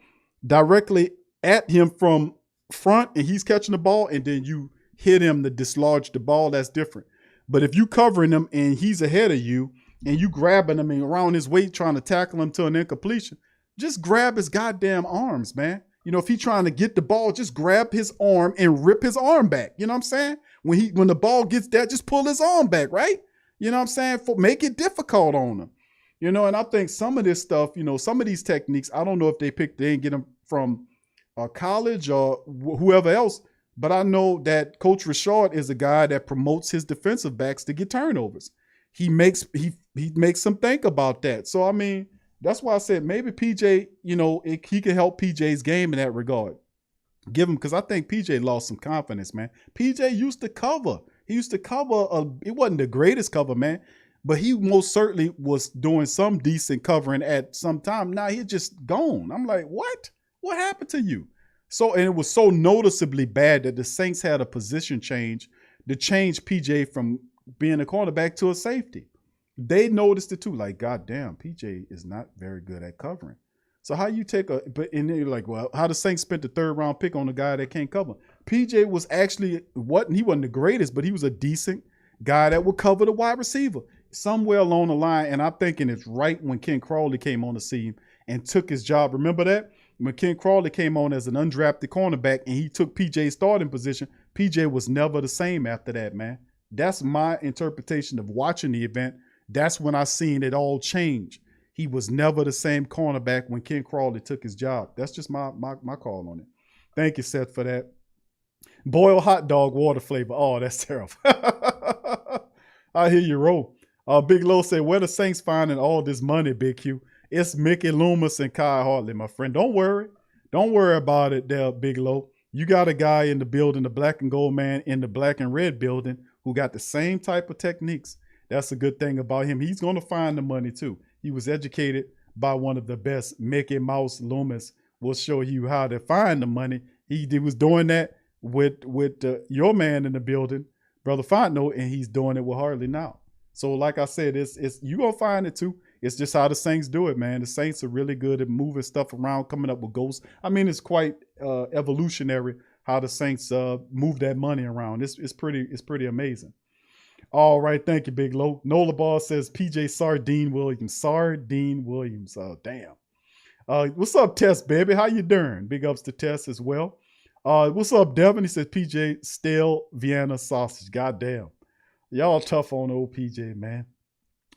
directly at him from front and he's catching the ball and then you hit him to dislodge the ball, that's different. But if you covering him and he's ahead of you and you grabbing him and around his weight trying to tackle him to an incompletion, just grab his goddamn arms, man. You know, if he's trying to get the ball, just grab his arm and rip his arm back. You know what I'm saying? When the ball gets there, just pull his arm back, right? You know what I'm saying? Make it difficult on him. You know, and I think some of this stuff, you know, some of these techniques, I don't know if they didn't get them from college or whoever else, but I know that Coach Richard is a guy that promotes his defensive backs to get turnovers. He makes them think about that. So, I mean, that's why I said maybe PJ, you know, he could help PJ's game in that regard. Give him, because I think PJ lost some confidence, man. PJ used to cover. He used to cover. It wasn't the greatest cover, man, but he most certainly was doing some decent covering at some time. Now he's just gone. I'm like, what? What happened to you? So, and it was so noticeably bad that the Saints had a position change to change PJ from being a cornerback to a safety. They noticed it too. Like, goddamn, PJ is not very good at covering. So how you take and then you're like, well, how the Saints spent the 3rd round pick on a guy that can't cover? PJ was actually he wasn't the greatest, but he was a decent guy that would cover the wide receiver somewhere along the line. And I'm thinking it's right when Ken Crawley came on the scene and took his job. Remember that? When Ken Crawley came on as an undrafted cornerback and he took PJ's starting position, PJ was never the same after that, man. That's my interpretation of watching the event. That's when I seen it all change. He was never the same cornerback when Ken Crawley took his job. That's just my call on it. Thank you, Seth, for that. Boiled hot dog water flavor. Oh, that's terrible. I hear you roll. Big Low said, where the Saints finding all this money, Big Q? It's Mickey Loomis and Kai Hartley, my friend. Don't worry. Don't worry about it there, Big Low. You got a guy in the building, the black and gold man in the black and red building who got the same type of techniques. That's a good thing about him. He's going to find the money too. He was educated by one of the best. Mickey Mouse Loomis will show you how to find the money. He was doing that with your man in the building, Brother Fontenot, and he's doing it with Hartley now. So like I said, it's you going to find it too. It's just how the Saints do it, man. The Saints are really good at moving stuff around, coming up with ghosts. I mean, it's quite evolutionary how the Saints move that money around. It's pretty amazing. All right, thank you, Big Low. Nola Ball says PJ Sardine Williams. Sardine Williams. Oh, damn. What's up, Tess, baby? How you doing? Big ups to Tess as well. What's up, Devin? He says PJ stale Vienna sausage. Goddamn. Y'all tough on old PJ, man.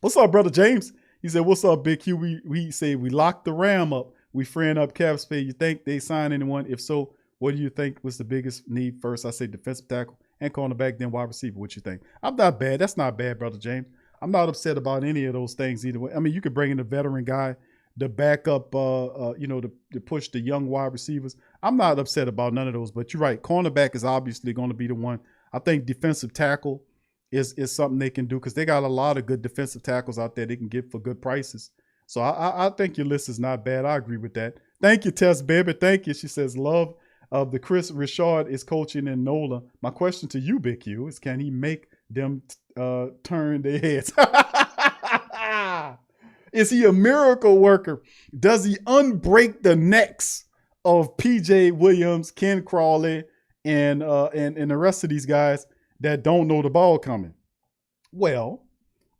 What's up, brother James? He said, what's up, Big Q? We say we locked the Ram up. We freeing up cap space. You think they sign anyone? If so, what do you think was the biggest need first? I say defensive tackle and cornerback, then wide receiver. What you think? I'm not bad. That's not bad, brother James. I'm not upset about any of those things either way. I mean, you could bring in a veteran guy to back up, to push the young wide receivers. I'm not upset about none of those, but you're right. Cornerback is obviously going to be the one. I think defensive tackle is something they can do because they got a lot of good defensive tackles out there they can get for good prices. So I think your list is not bad. I agree with that. Thank you, Tess, baby. Thank you. She says, love of the Chris Richard is coaching in NOLA. My question to you, Big Q, is can he make them turn their heads? Is he a miracle worker? Does he unbreak the necks of PJ Williams, Ken Crawley, and the rest of these guys that don't know the ball coming? Well,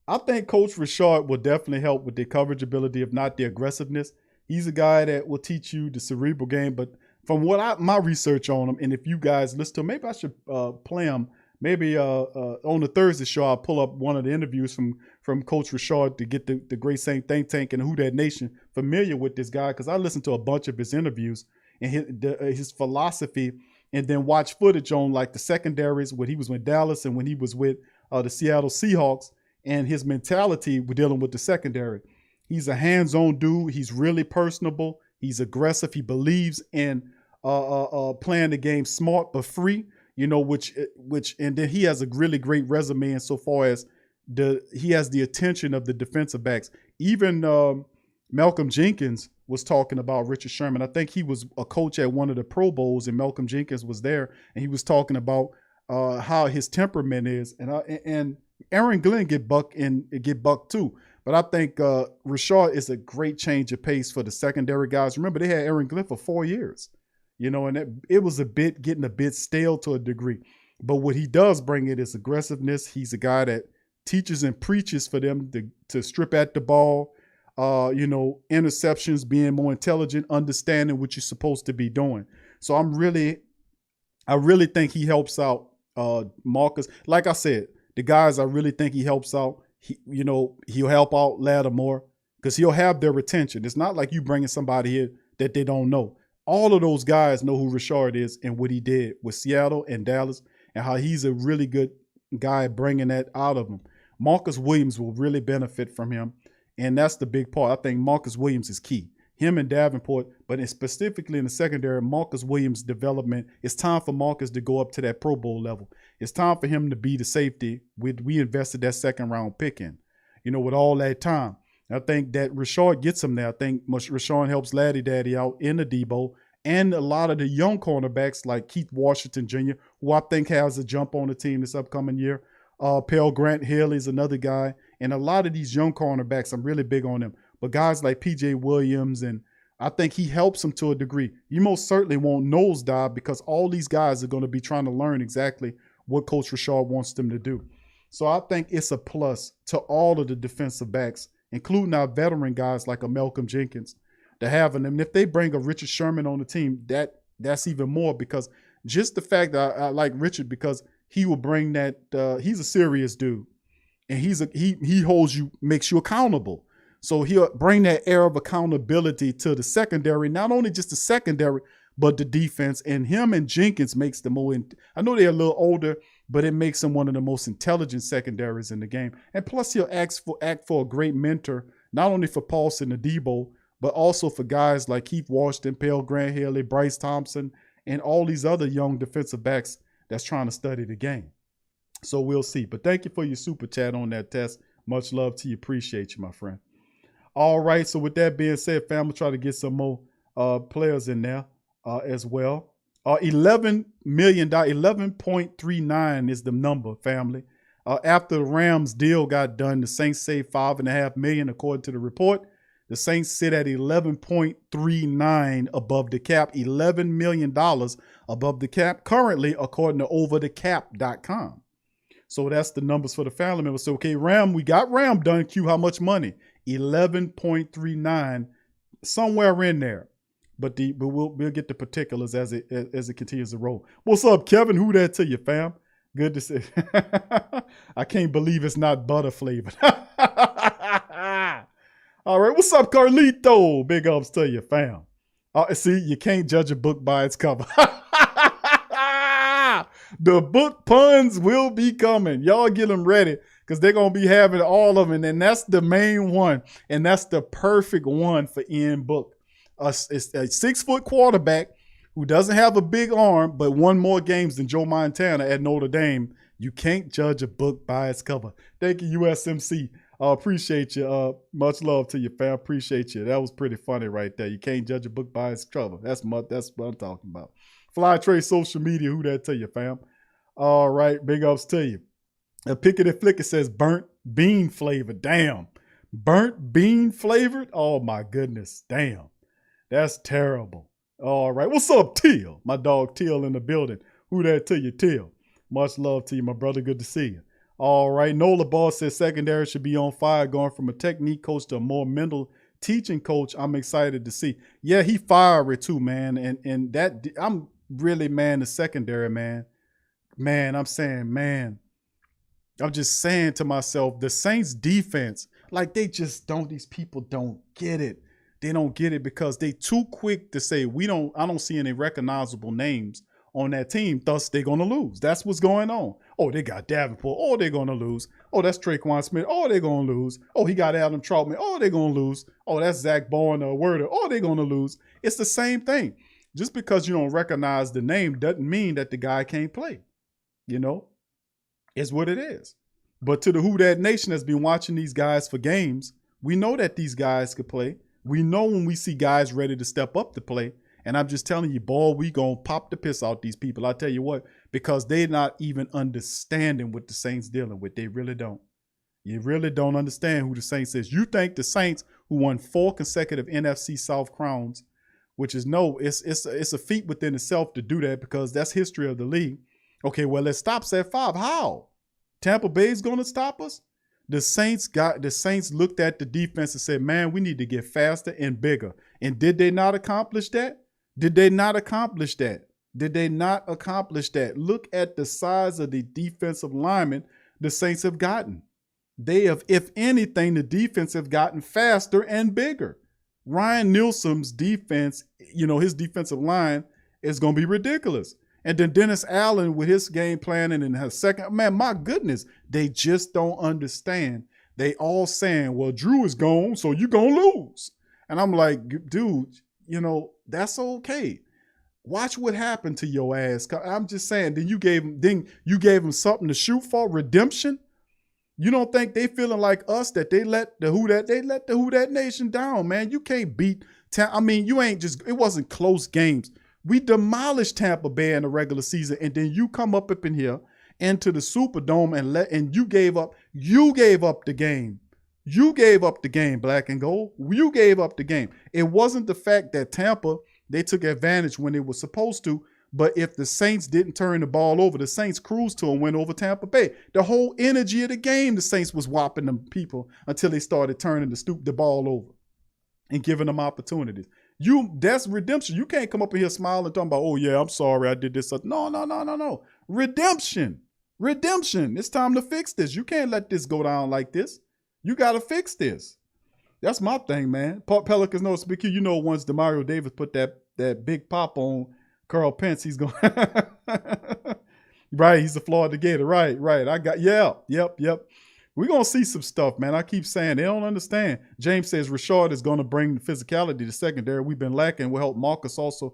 I think Coach Richard will definitely help with the coverage ability, if not the aggressiveness. He's a guy that will teach you the cerebral game. But from what my research on him, and if you guys listen to him, maybe I should play him. Maybe on the Thursday show, I'll pull up one of the interviews from Coach Richard to get the Great Saint Think Tank and Who Dat Nation familiar with this guy, because I listened to a bunch of his interviews and his philosophy, and then watch footage on like the secondaries when he was with Dallas and when he was with the Seattle Seahawks, and his mentality with dealing with the secondary. He's a hands-on dude. He's really personable. He's aggressive. He believes in playing the game smart but free, which and then he has a really great resume insofar as he has the attention of the defensive backs. Even Malcolm Jenkins was talking about Richard Sherman. I think he was a coach at one of the Pro Bowls, and Malcolm Jenkins was there, and he was talking about how his temperament is. And Aaron Glenn get bucked too. But I think Richard is a great change of pace for the secondary guys. Remember, they had Aaron Glenn for 4 years, and it was getting a bit stale to a degree. But what he does bring it is aggressiveness. He's a guy that teaches and preaches for them to strip at the ball, interceptions, being more intelligent, understanding what you're supposed to be doing. So I really think he helps out Marcus. Like I said, the guys I really think he helps out, he'll help out Lattimore because he'll have their attention. It's not like you bringing somebody here that they don't know. All of those guys know who Richard is and what he did with Seattle and Dallas, and how he's a really good guy bringing that out of them. Marcus Williams will really benefit from him, and that's the big part. I think Marcus Williams is key. Him and Davenport, but specifically in the secondary, Marcus Williams' development. It's time for Marcus to go up to that Pro Bowl level. It's time for him to be the safety we invested that second-round pick in, with all that time. I think that Richard gets him there. I think Richard helps Laddie Daddy out in the Debo, and a lot of the young cornerbacks like Keith Washington Jr., who I think has a jump on the team this upcoming year. Pell Grant Haley's another guy. And a lot of these young cornerbacks, I'm really big on them. But guys like P.J. Williams, and I think he helps them to a degree. You most certainly won't nosedive because all these guys are going to be trying to learn exactly what Coach Richard wants them to do. So I think it's a plus to all of the defensive backs, including our veteran guys like a Malcolm Jenkins, to having them. And if they bring a Richard Sherman on the team, that's even more, because just the fact that I like Richard because he will bring that. He's a serious dude, and he holds you, makes you accountable. So he'll bring that air of accountability to the secondary, not only just the secondary, but the defense. And him and Jenkins makes the more. I know they're a little older, but it makes him one of the most intelligent secondaries in the game. And plus, he'll act for a great mentor, not only for Paulson and Debo, but also for guys like Keith Washington, Pell Grant Haley, Bryce Thompson, and all these other young defensive backs that's trying to study the game. So we'll see. But thank you for your super chat on that test. Much love to you. Appreciate you, my friend. All right. So with that being said, fam, we'll try to get some more players in there as well. $11 million, 11.39 is the number, family. After the Rams deal got done, the Saints saved $5.5 million, according to the report. The Saints sit at 11.39 above the cap, $11 million above the cap, currently, according to overthecap.com. So that's the numbers for the family members. So, okay, we got Ram done. Q, how much money? 11.39, somewhere in there. But we'll get the particulars as it continues to roll. What's up, Kevin? Who that to you, fam? Good to see. I can't believe it's not butter flavored. All right, what's up, Carlito? Big ups to you, fam. See, you can't judge a book by its cover. The book puns will be coming. Y'all get them ready because they're going to be having all of them. And that's the main one. And that's the perfect one for Ian Book. It's a 6-foot quarterback who doesn't have a big arm, but won more games than Joe Montana at Notre Dame. You can't judge a book by its cover. Thank you, USMC. Appreciate you. Much love to you, fam. Appreciate you. That was pretty funny right there. You can't judge a book by its cover. That's what I'm talking about. Fly Trade social media. Who that to you, fam? All right. Big ups to you. Pickety Flicker says burnt bean flavored. Damn. Burnt bean flavored? Oh, my goodness. Damn. That's terrible. All right. What's up, Teal? My dog Teal in the building. Who that to you, Teal? Much love to you, my brother. Good to see you. All right. Nola Ball says secondary should be on fire, going from a technique coach to a more mental teaching coach. I'm excited to see. Yeah, he fiery too, man. And that I'm really, man, the secondary, man. Man, I'm saying, man. I'm just saying to myself, the Saints defense, like they just don't, these people don't get it. They don't get it because they too quick to say, I don't see any recognizable names on that team, thus they're going to lose. That's what's going on. Oh, they got Davenport. Oh, they're going to lose. Oh, that's Traquan Smith. Oh, they're going to lose. Oh, he got Adam Troutman. Oh, they're going to lose. Oh, that's Zach Bowen or Werder. Oh, they're going to lose. It's the same thing. Just because you don't recognize the name doesn't mean that the guy can't play. You know, it's what it is. But to the Who Dat Nation that's been watching these guys for games, we know that these guys could play. We know when we see guys ready to step up to play. And I'm just telling you, boy, we going to pop the piss out these people. I tell you what, because they're not even understanding what the Saints dealing with. They really don't. You really don't understand who the Saints is. You think the Saints, who won 4 consecutive NFC South crowns, which is it's a feat within itself to do that because that's history of the league. Okay, well, it stops at 5. How? Tampa Bay's going to stop us? The Saints looked at the defense and said, man, we need to get faster and bigger. And did they not accomplish that? Did they not accomplish that? Did they not accomplish that? Look at the size of the defensive linemen the Saints have gotten. They have, if anything, the defense have gotten faster and bigger. Ryan Nielsen's defense, his defensive line is going to be ridiculous. And then Dennis Allen with his game plan and in his second, man, my goodness, they just don't understand. They all saying, well, Drew is gone, so you're going to lose. And I'm like, dude, that's okay. Watch what happened to your ass. I'm just saying, then you gave him something to shoot for, redemption. You don't think they feeling like us that they let the Who Dat Nation down, man. You can't beat it wasn't close games. We demolished Tampa Bay in the regular season, and then you come up in here into the Superdome and you gave up the game. You gave up the game, black and gold. You gave up the game. It wasn't the fact that Tampa, they took advantage when they were supposed to, but if the Saints didn't turn the ball over, the Saints cruised to and went over Tampa Bay. The whole energy of the game, the Saints was whopping them people until they started turning the ball over and giving them opportunities. That's redemption. You can't come up in here smiling talking about, oh yeah, I'm sorry I did this. No. Redemption. It's time to fix this. You can't let this go down like this. You got to fix this. That's my thing, man. Pelicans know speak. Once Demario Davis put that big pop on Carl Pence, he's going right. He's a Florida Gator. Right. Yep. We're going to see some stuff, man. I keep saying they don't understand. James says Rashard is going to bring the physicality to secondary. We've been lacking. Will help Marcus also.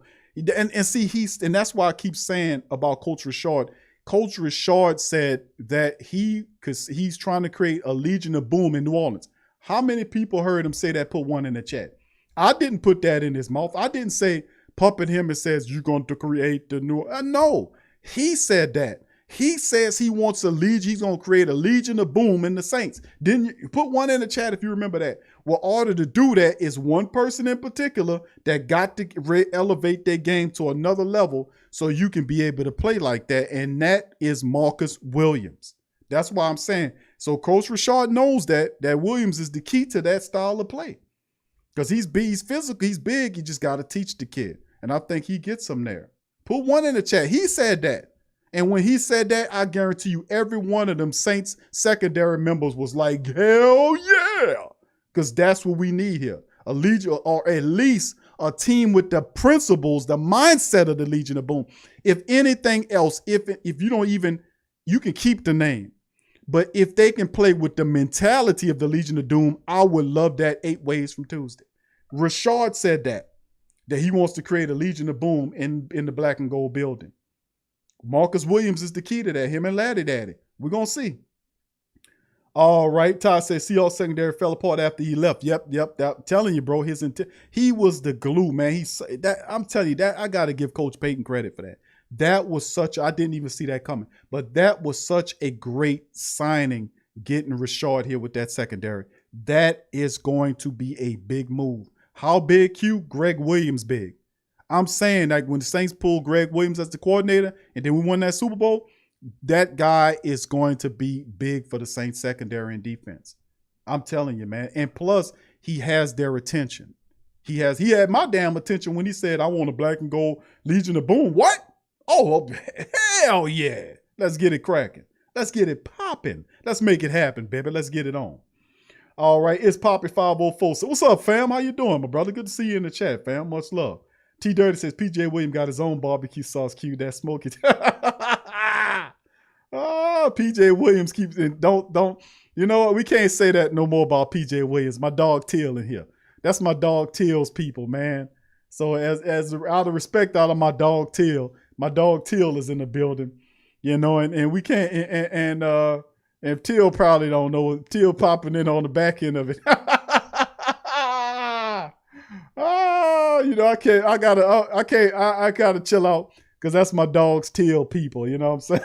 And see, and that's why I keep saying about Coach Rashard. Coach Rashard said that because he's trying to create a Legion of Boom in New Orleans. How many people heard him say that? Put one in the chat. I didn't put that in his mouth. I didn't say puppet him and says you're going to create the new. No, he said that. He says he wants a legion. He's going to create a Legion of Boom in the Saints. Didn't you put one in the chat if you remember that? Well, in order to do that is one person in particular that got to elevate their game to another level so you can be able to play like that. And that is Marcus Williams. That's why I'm saying. So Coach Rashard knows that Williams is the key to that style of play. Because he's physical, he's big. You just got to teach the kid. And I think he gets him there. Put one in the chat. He said that. And when he said that, I guarantee you every one of them Saints secondary members was like, hell yeah. Because that's what we need here. A Legion, or at least a team with the principles, the mindset of the Legion of Boom. If anything else, if you don't even, you can keep the name. But if they can play with the mentality of the Legion of Doom, I would love that 8 ways from Tuesday. Rashard said that he wants to create a Legion of Boom in the black and gold building. Marcus Williams is the key to that. Him and Laddie Daddy. We're going to see. All right. Todd says Seahawks secondary fell apart after he left. Yep. I'm telling you, bro. He was the glue, man. I'm telling you that I got to give Coach Payton credit for that. That was I didn't even see that coming. But that was such a great signing, getting Rashard here with that secondary. That is going to be a big move. How big, Q? Greg Williams big. I'm saying, like, when the Saints pulled Greg Williams as the coordinator and then we won that Super Bowl, that guy is going to be big for the Saints secondary and defense. I'm telling you, man. And plus, he has their attention. He had my damn attention when he said, I want a black and gold Legion of Boom. What? Oh, hell yeah. Let's get it cracking. Let's get it popping. Let's make it happen, baby. Let's get it on. All right, it's Poppy 504. So what's up, fam? How you doing, my brother? Good to see you in the chat, fam. Much love. T Dirty says PJ Williams got his own barbecue sauce. Cue that smoky. Oh, PJ Williams keeps don't. You know what? We can't say that no more about PJ Williams. My dog Till in here. That's my dog Till's people, man. So as out of respect out of my dog Till is in the building, you know, and we can't and Till probably don't know. Till popping in on the back end of it. Oh, you know, I gotta chill out because that's my dog's Till people. You know what I'm saying?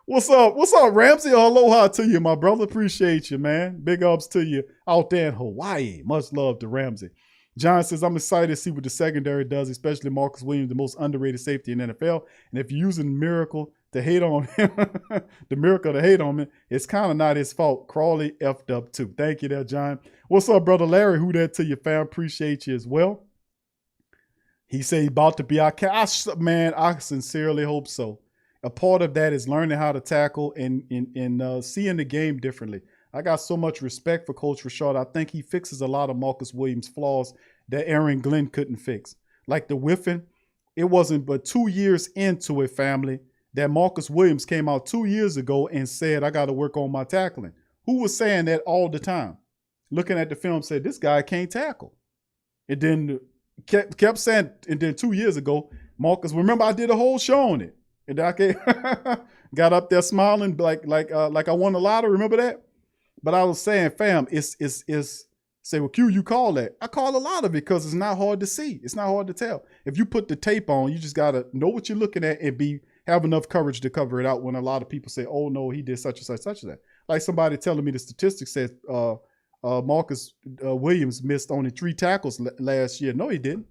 What's up, Ramsey? Aloha to you, my brother. Appreciate you, man. Big ups to you out there in Hawaii. Much love to Ramsey. John says, I'm excited to see what the secondary does, especially Marcus Williams, the most underrated safety in NFL. And if you're using Miracle to hate on him, the Miracle to hate on him, it's kind of not his fault. Crawley effed up too. Thank you there, John. What's up, brother Larry? Who that to you, fam? Appreciate you as well. He said he about to be our man, I sincerely hope so. A part of that is learning how to tackle and seeing the game differently. I got so much respect for Coach Rashard. I think he fixes a lot of Marcus Williams' flaws that Aaron Glenn couldn't fix. Like the whiffing, it wasn't but 2 years into it, family, that Marcus Williams came out 2 years ago and said, I got to work on my tackling. Who was saying that all the time? Looking at the film, said, this guy can't tackle. It then kept saying, and then 2 years ago, Marcus, remember I did a whole show on it. And I got up there smiling like I won the lottery. Remember that? But I was saying, fam, it's say, well, Q, you call that. I call a lot of it because it's not hard to see. It's not hard to tell. If you put the tape on, you just gotta know what you're looking at and have enough courage to cover it out. When a lot of people say, oh no, he did such and such, such as that. Like somebody telling me the statistics said Marcus Williams missed only 3 tackles last year. No, he didn't.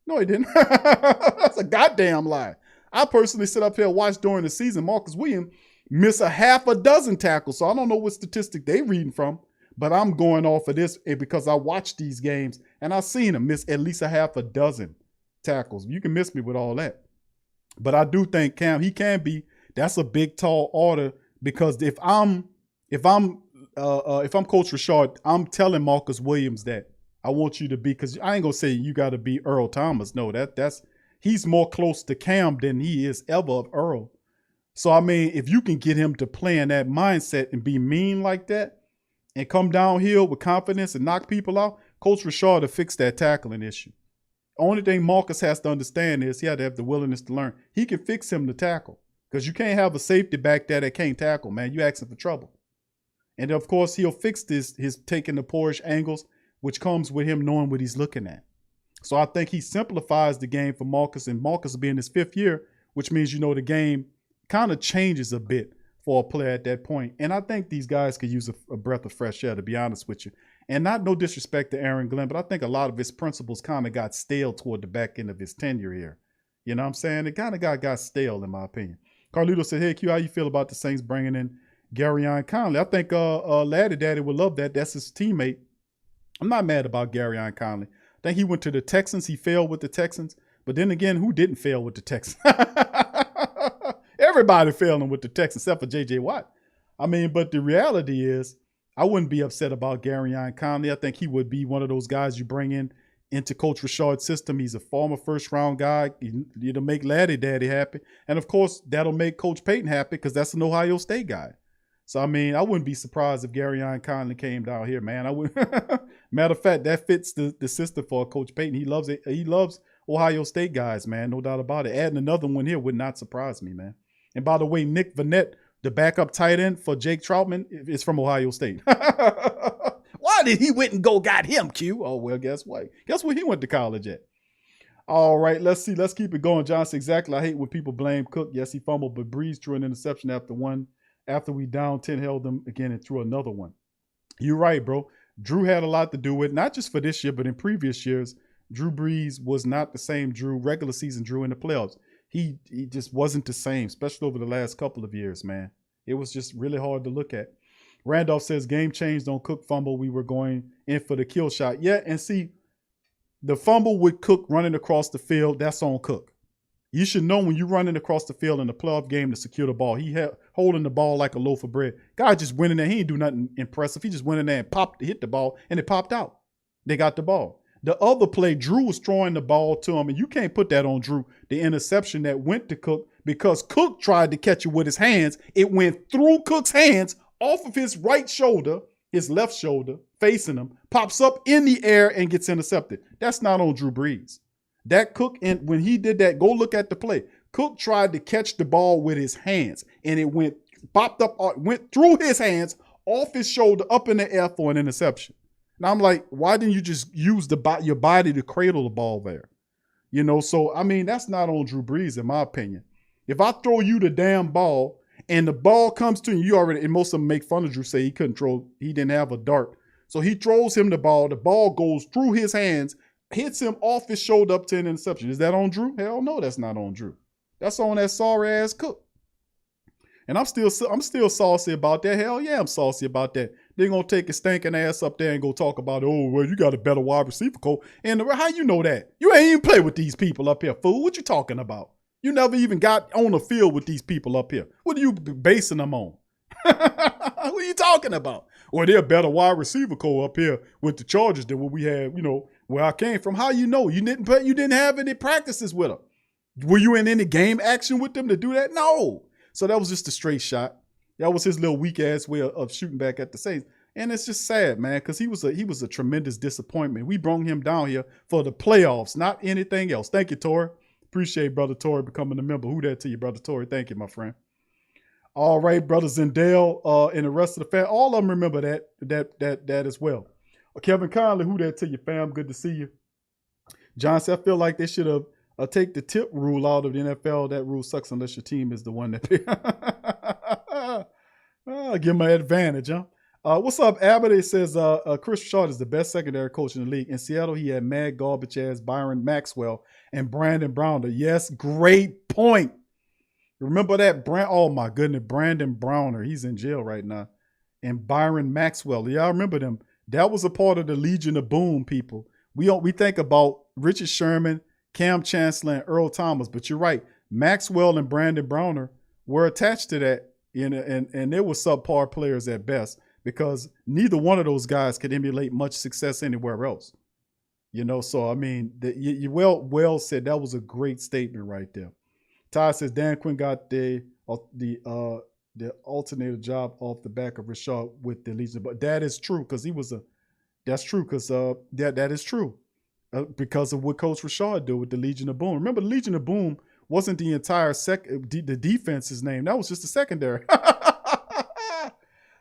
No, he didn't. That's a goddamn lie. I personally sit up here and watch during the season Marcus Williams miss a half a dozen tackles. So I don't know what statistic they reading from, but I'm going off of this because I watch these games and I've seen him miss at least a half a dozen tackles. You can miss me with all that. But I do think Cam, he can be, that's a big, tall order because if I'm Coach Rashard, I'm telling Marcus Williams that I want you to be, because I ain't gonna say you got to be Earl Thomas. No, he's more close to Cam than he is ever of Earl. So, I mean, if you can get him to play in that mindset and be mean like that and come downhill with confidence and knock people out, Coach Rashard will fix that tackling issue. Only thing Marcus has to understand is he had to have the willingness to learn. He can fix him to tackle because you can't have a safety back there that can't tackle, man. You asking for trouble. And, of course, he'll fix his taking the poorish angles, which comes with him knowing what he's looking at. So I think he simplifies the game for Marcus, and Marcus will be in his 5th year, which means, the game kind of changes a bit for a player at that point. And I think these guys could use a breath of fresh air, to be honest with you. And not no disrespect to Aaron Glenn, but I think a lot of his principles kind of got stale toward the back end of his tenure here. You know what I'm saying? It kind of got stale, in my opinion. Carlito said, hey, Q, how you feel about the Saints bringing in Garyon Conley? I think Laddie Daddy would love that. That's his teammate. I'm not mad about Garyon Conley. I think he went to the Texans. He failed with the Texans. But then again, who didn't fail with the Texans? Everybody failing with the Texans except for J.J. Watt. I mean, but the reality is I wouldn't be upset about Garyon Conley. I think he would be one of those guys you bring into Coach Rashard's system. He's a former first-round guy. It'll make Laddie Daddy happy. And, of course, that'll make Coach Payton happy because that's an Ohio State guy. So, I mean, I wouldn't be surprised if Garyon Conley came down here, man. I would. Matter of fact, that fits the system for Coach Payton. He loves it. He loves Ohio State guys, man. No doubt about it. Adding another one here would not surprise me, man. And by the way, Nick Vanette, the backup tight end for Jake Troutman, is from Ohio State. Why did he went and got him, Q? Oh, well, guess what? Guess where he went to college at? All right, let's see. Let's keep it going. Johnson, exactly. I hate when people blame Cook. Yes, he fumbled, but Breeze threw an interception after we down 10, held them again and threw another one. You're right, bro. Drew had a lot to do with it, not just for this year, but in previous years, Drew Brees was not the same Drew, regular season Drew in the playoffs. he just wasn't the same, especially over the last couple of years, man. It was just really hard to look at. Randolph says game changed on Cook fumble. We were going in for the kill shot. Yeah, and see, the fumble with Cook running across the field, that's on Cook. You should know when you're running across the field in a playoff game to secure the ball. He had holding the ball like a loaf of bread. Guy just went in there. He didn't do nothing impressive. He just went in there and hit the ball, and it popped out. They got the ball. The other play, Drew was throwing the ball to him, and you can't put that on Drew. The interception that went to Cook, because Cook tried to catch it with his hands. It went through Cook's hands, off of his right shoulder, his left shoulder, facing him, pops up in the air and gets intercepted. That's not on Drew Brees. That Cook, and when he did that, go look at the play. Cook tried to catch the ball with his hands, and it popped up, went through his hands, off his shoulder, up in the air for an interception. Now I'm like, why didn't you just use your body to cradle the ball there? You know, so I mean, that's not on Drew Brees, in my opinion. If I throw you the damn ball and the ball comes to you, and most of them make fun of Drew, say he didn't have a dart. So he throws him the ball goes through his hands, hits him off his shoulder up to an interception. Is that on Drew? Hell no, that's not on Drew. That's on that sorry ass Cook. And I'm still saucy about that. Hell yeah, I'm saucy about that. They're gonna take his stinking ass up there and go talk about, oh, well, you got a better wide receiver coach. And how you know that? You ain't even play with these people up here, fool. What you talking about? You never even got on the field with these people up here. What are you basing them on? What are you talking about? Or they're a better wide receiver coach up here with the Chargers than what we had, where I came from. How you know? You didn't have any practices with them. Were you in any game action with them to do that? No. So that was just a straight shot. That was his little weak ass way of shooting back at the Saints. And it's just sad, man, because he was a tremendous disappointment. We brought him down here for the playoffs, not anything else. Thank you, Tori. Appreciate Brother Tori becoming a member. Who that to you, Brother Tori? Thank you, my friend. All right, Brother Zendale and the rest of the fam. All of them remember that as well. Kevin Conley, who that to you, fam? Good to see you. John said, I feel like they should have take the tip rule out of the NFL. That rule sucks unless your team is the one that give them an advantage, huh? What's up, Abbott? It says Chris Richard is the best secondary coach in the league. In Seattle, he had mad garbage ass Byron Maxwell and Brandon Browner. Yes, great point. Remember that? Oh my goodness, Brandon Browner. He's in jail right now. And Byron Maxwell. Y'all remember them? That was a part of the Legion of Boom people. We think about Richard Sherman, Cam Chancellor, and Earl Thomas, but you're right. Maxwell and Brandon Browner were attached to that, and they were subpar players at best because neither one of those guys could emulate much success anywhere else. So I mean, you well said. That was a great statement right there. Ty says Dan Quinn got the alternative job off the back of Rashad with the Legion, but that is true because that's true because that is true. Because of what Coach Rashad did with the Legion of Boom. Remember, the Legion of Boom wasn't the entire the defense's name. That was just the secondary.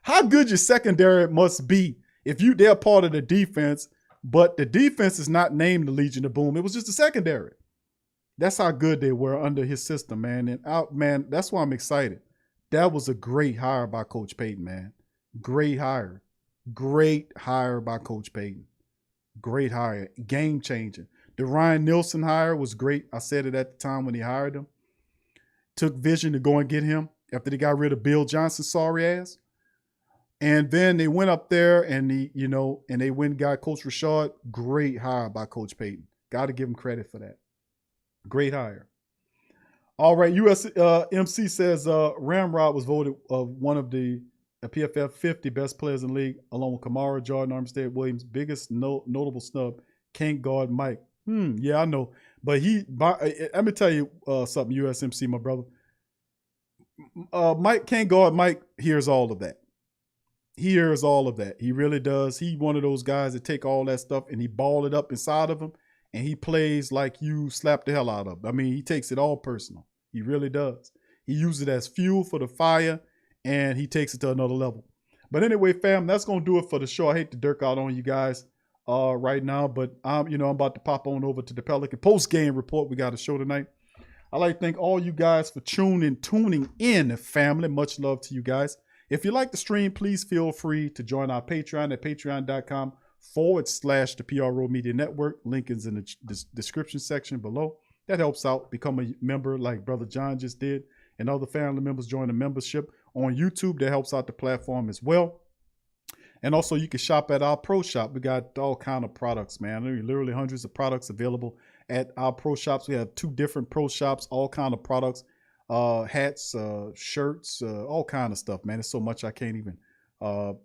How good your secondary must be if they're part of the defense, but the defense is not named the Legion of Boom. It was just the secondary. That's how good they were under his system, man. And that's why I'm excited. That was a great hire by Coach Payton, man. Great hire. Great hire by Coach Payton. Great hire, game changing. The Ryan Nielsen hire was great. I said it at the time when he hired him. Took vision to go and get him after they got rid of Bill Johnson's sorry ass. And then they went up there and they went and got Coach Rashad. Great hire by Coach Payton. Got to give him credit for that. Great hire. All right, USMC says Ramrod was voted one of the PFF 50 best players in the league, along with Kamara, Jordan, Armstead, Williams. Biggest notable snub, can't guard Mike. Yeah, I know. But let me tell you something, USMC, my brother. Mike can't guard Mike hears all of that. He hears all of that. He really does. He one of those guys that take all that stuff and he ball it up inside of him and he plays like you slap the hell out of him. I mean, he takes it all personal. He really does. He uses it as fuel for the fire. And he takes it to another level. But anyway, fam, that's going to do it for the show. I hate to dirk out on you guys right now, but I'm about to pop on over to the Pelican post-game report. We got a show tonight. I'd like to thank all you guys for tuning in, family. Much love to you guys. If you like the stream, please feel free to join our Patreon at patreon.com/the PRO Media Network. Link is in the description section below. that helps out. Become a member like Brother John just did, and other family members join the membership on YouTube. That helps out the platform as well. And also you can shop at our pro shop. We got all kind of products, man. There are literally hundreds of products available at our pro shops. We have 2 different pro shops, all kind of products, hats, shirts, all kind of stuff, man. It's so much I can't even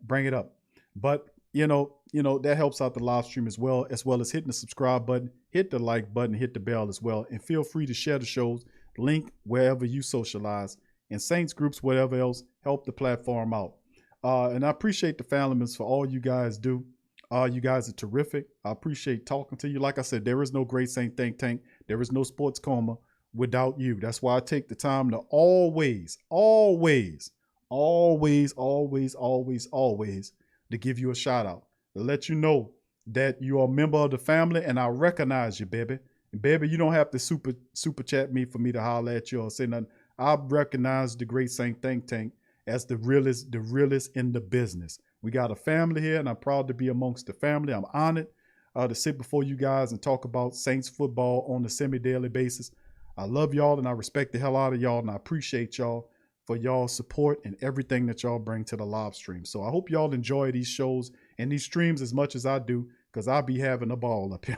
bring it up. But you know, that helps out the live stream as well as hitting the subscribe button, hit the like button, hit the bell as well. And feel free to share the shows, link wherever you socialize, and Saints groups, whatever else, help the platform out. And I appreciate the family members for all you guys do. You guys are terrific. I appreciate talking to you. Like I said, there is no Great Saint Think Tank. There is no Sports Coma without you. That's why I take the time to always to give you a shout out, to let you know that you are a member of the family and I recognize you, baby. And baby, you don't have to super chat me for me to holler at you or say nothing. I recognize the Great Saint Think Tank as the realest in the business. We got a family here, and I'm proud to be amongst the family. I'm honored to sit before you guys and talk about Saints football on a semi-daily basis. I love y'all, and I respect the hell out of y'all, and I appreciate y'all for y'all's support and everything that y'all bring to the live stream. So I hope y'all enjoy these shows and these streams as much as I do, because I'll be having a ball up here.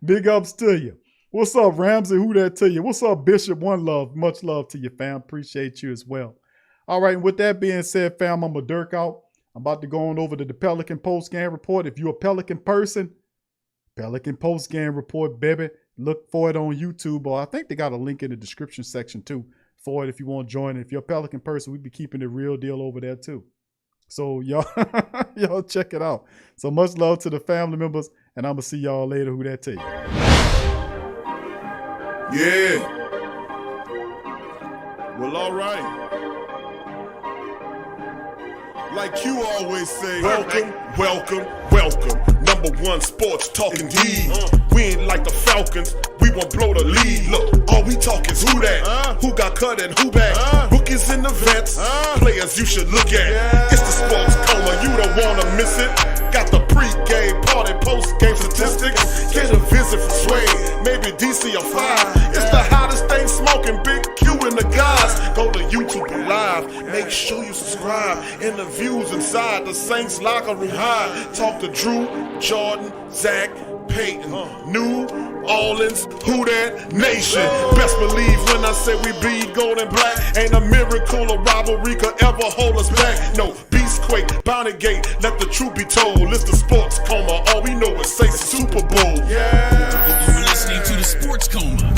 Big ups to you. What's up, Ramsey? Who that to you? What's up, Bishop? One love. Much love to you, fam. Appreciate you as well. All right, and with that being said, fam, I'm a Dirk out. I'm about to go on over to the Pelican post-game report. If you're a Pelican person, Pelican post-game report, baby. Look for it on YouTube, or I think they got a link in the description section too for it if you want to join. If you're a Pelican person, we be keeping the real deal over there too. So y'all, y'all check it out. So much love to the family members, and I'm gonna see y'all later. Who that to you? Yeah. Well, all right. Like you always say, welcome. Number 1 sports talking D. We ain't like the Falcons. We won't blow the lead. Look, all we talk is who that, who got cut and who back. Rookies in the vets, players you should look at. It's the Sports Coma, you don't wanna miss it. Got the pre-game party, post-game statistics. Get a visit from Sway, maybe DC or Fly. It's the hottest thing smoking, Big Q and the guys. Go to YouTube Live, make sure you subscribe. Interviews inside the Saints locker room high. Talk to Drew, Jordan, Zach, Peyton, New Orleans, who that nation. Best believe when I say we bleed gold and black. Ain't a miracle or rivalry could ever hold us back. No, Beastquake, Bounty Gate, let the truth be told. It's the Sports Coma, all we know is Saints Super Bowl. Yeah. You're listening to the Sports Coma.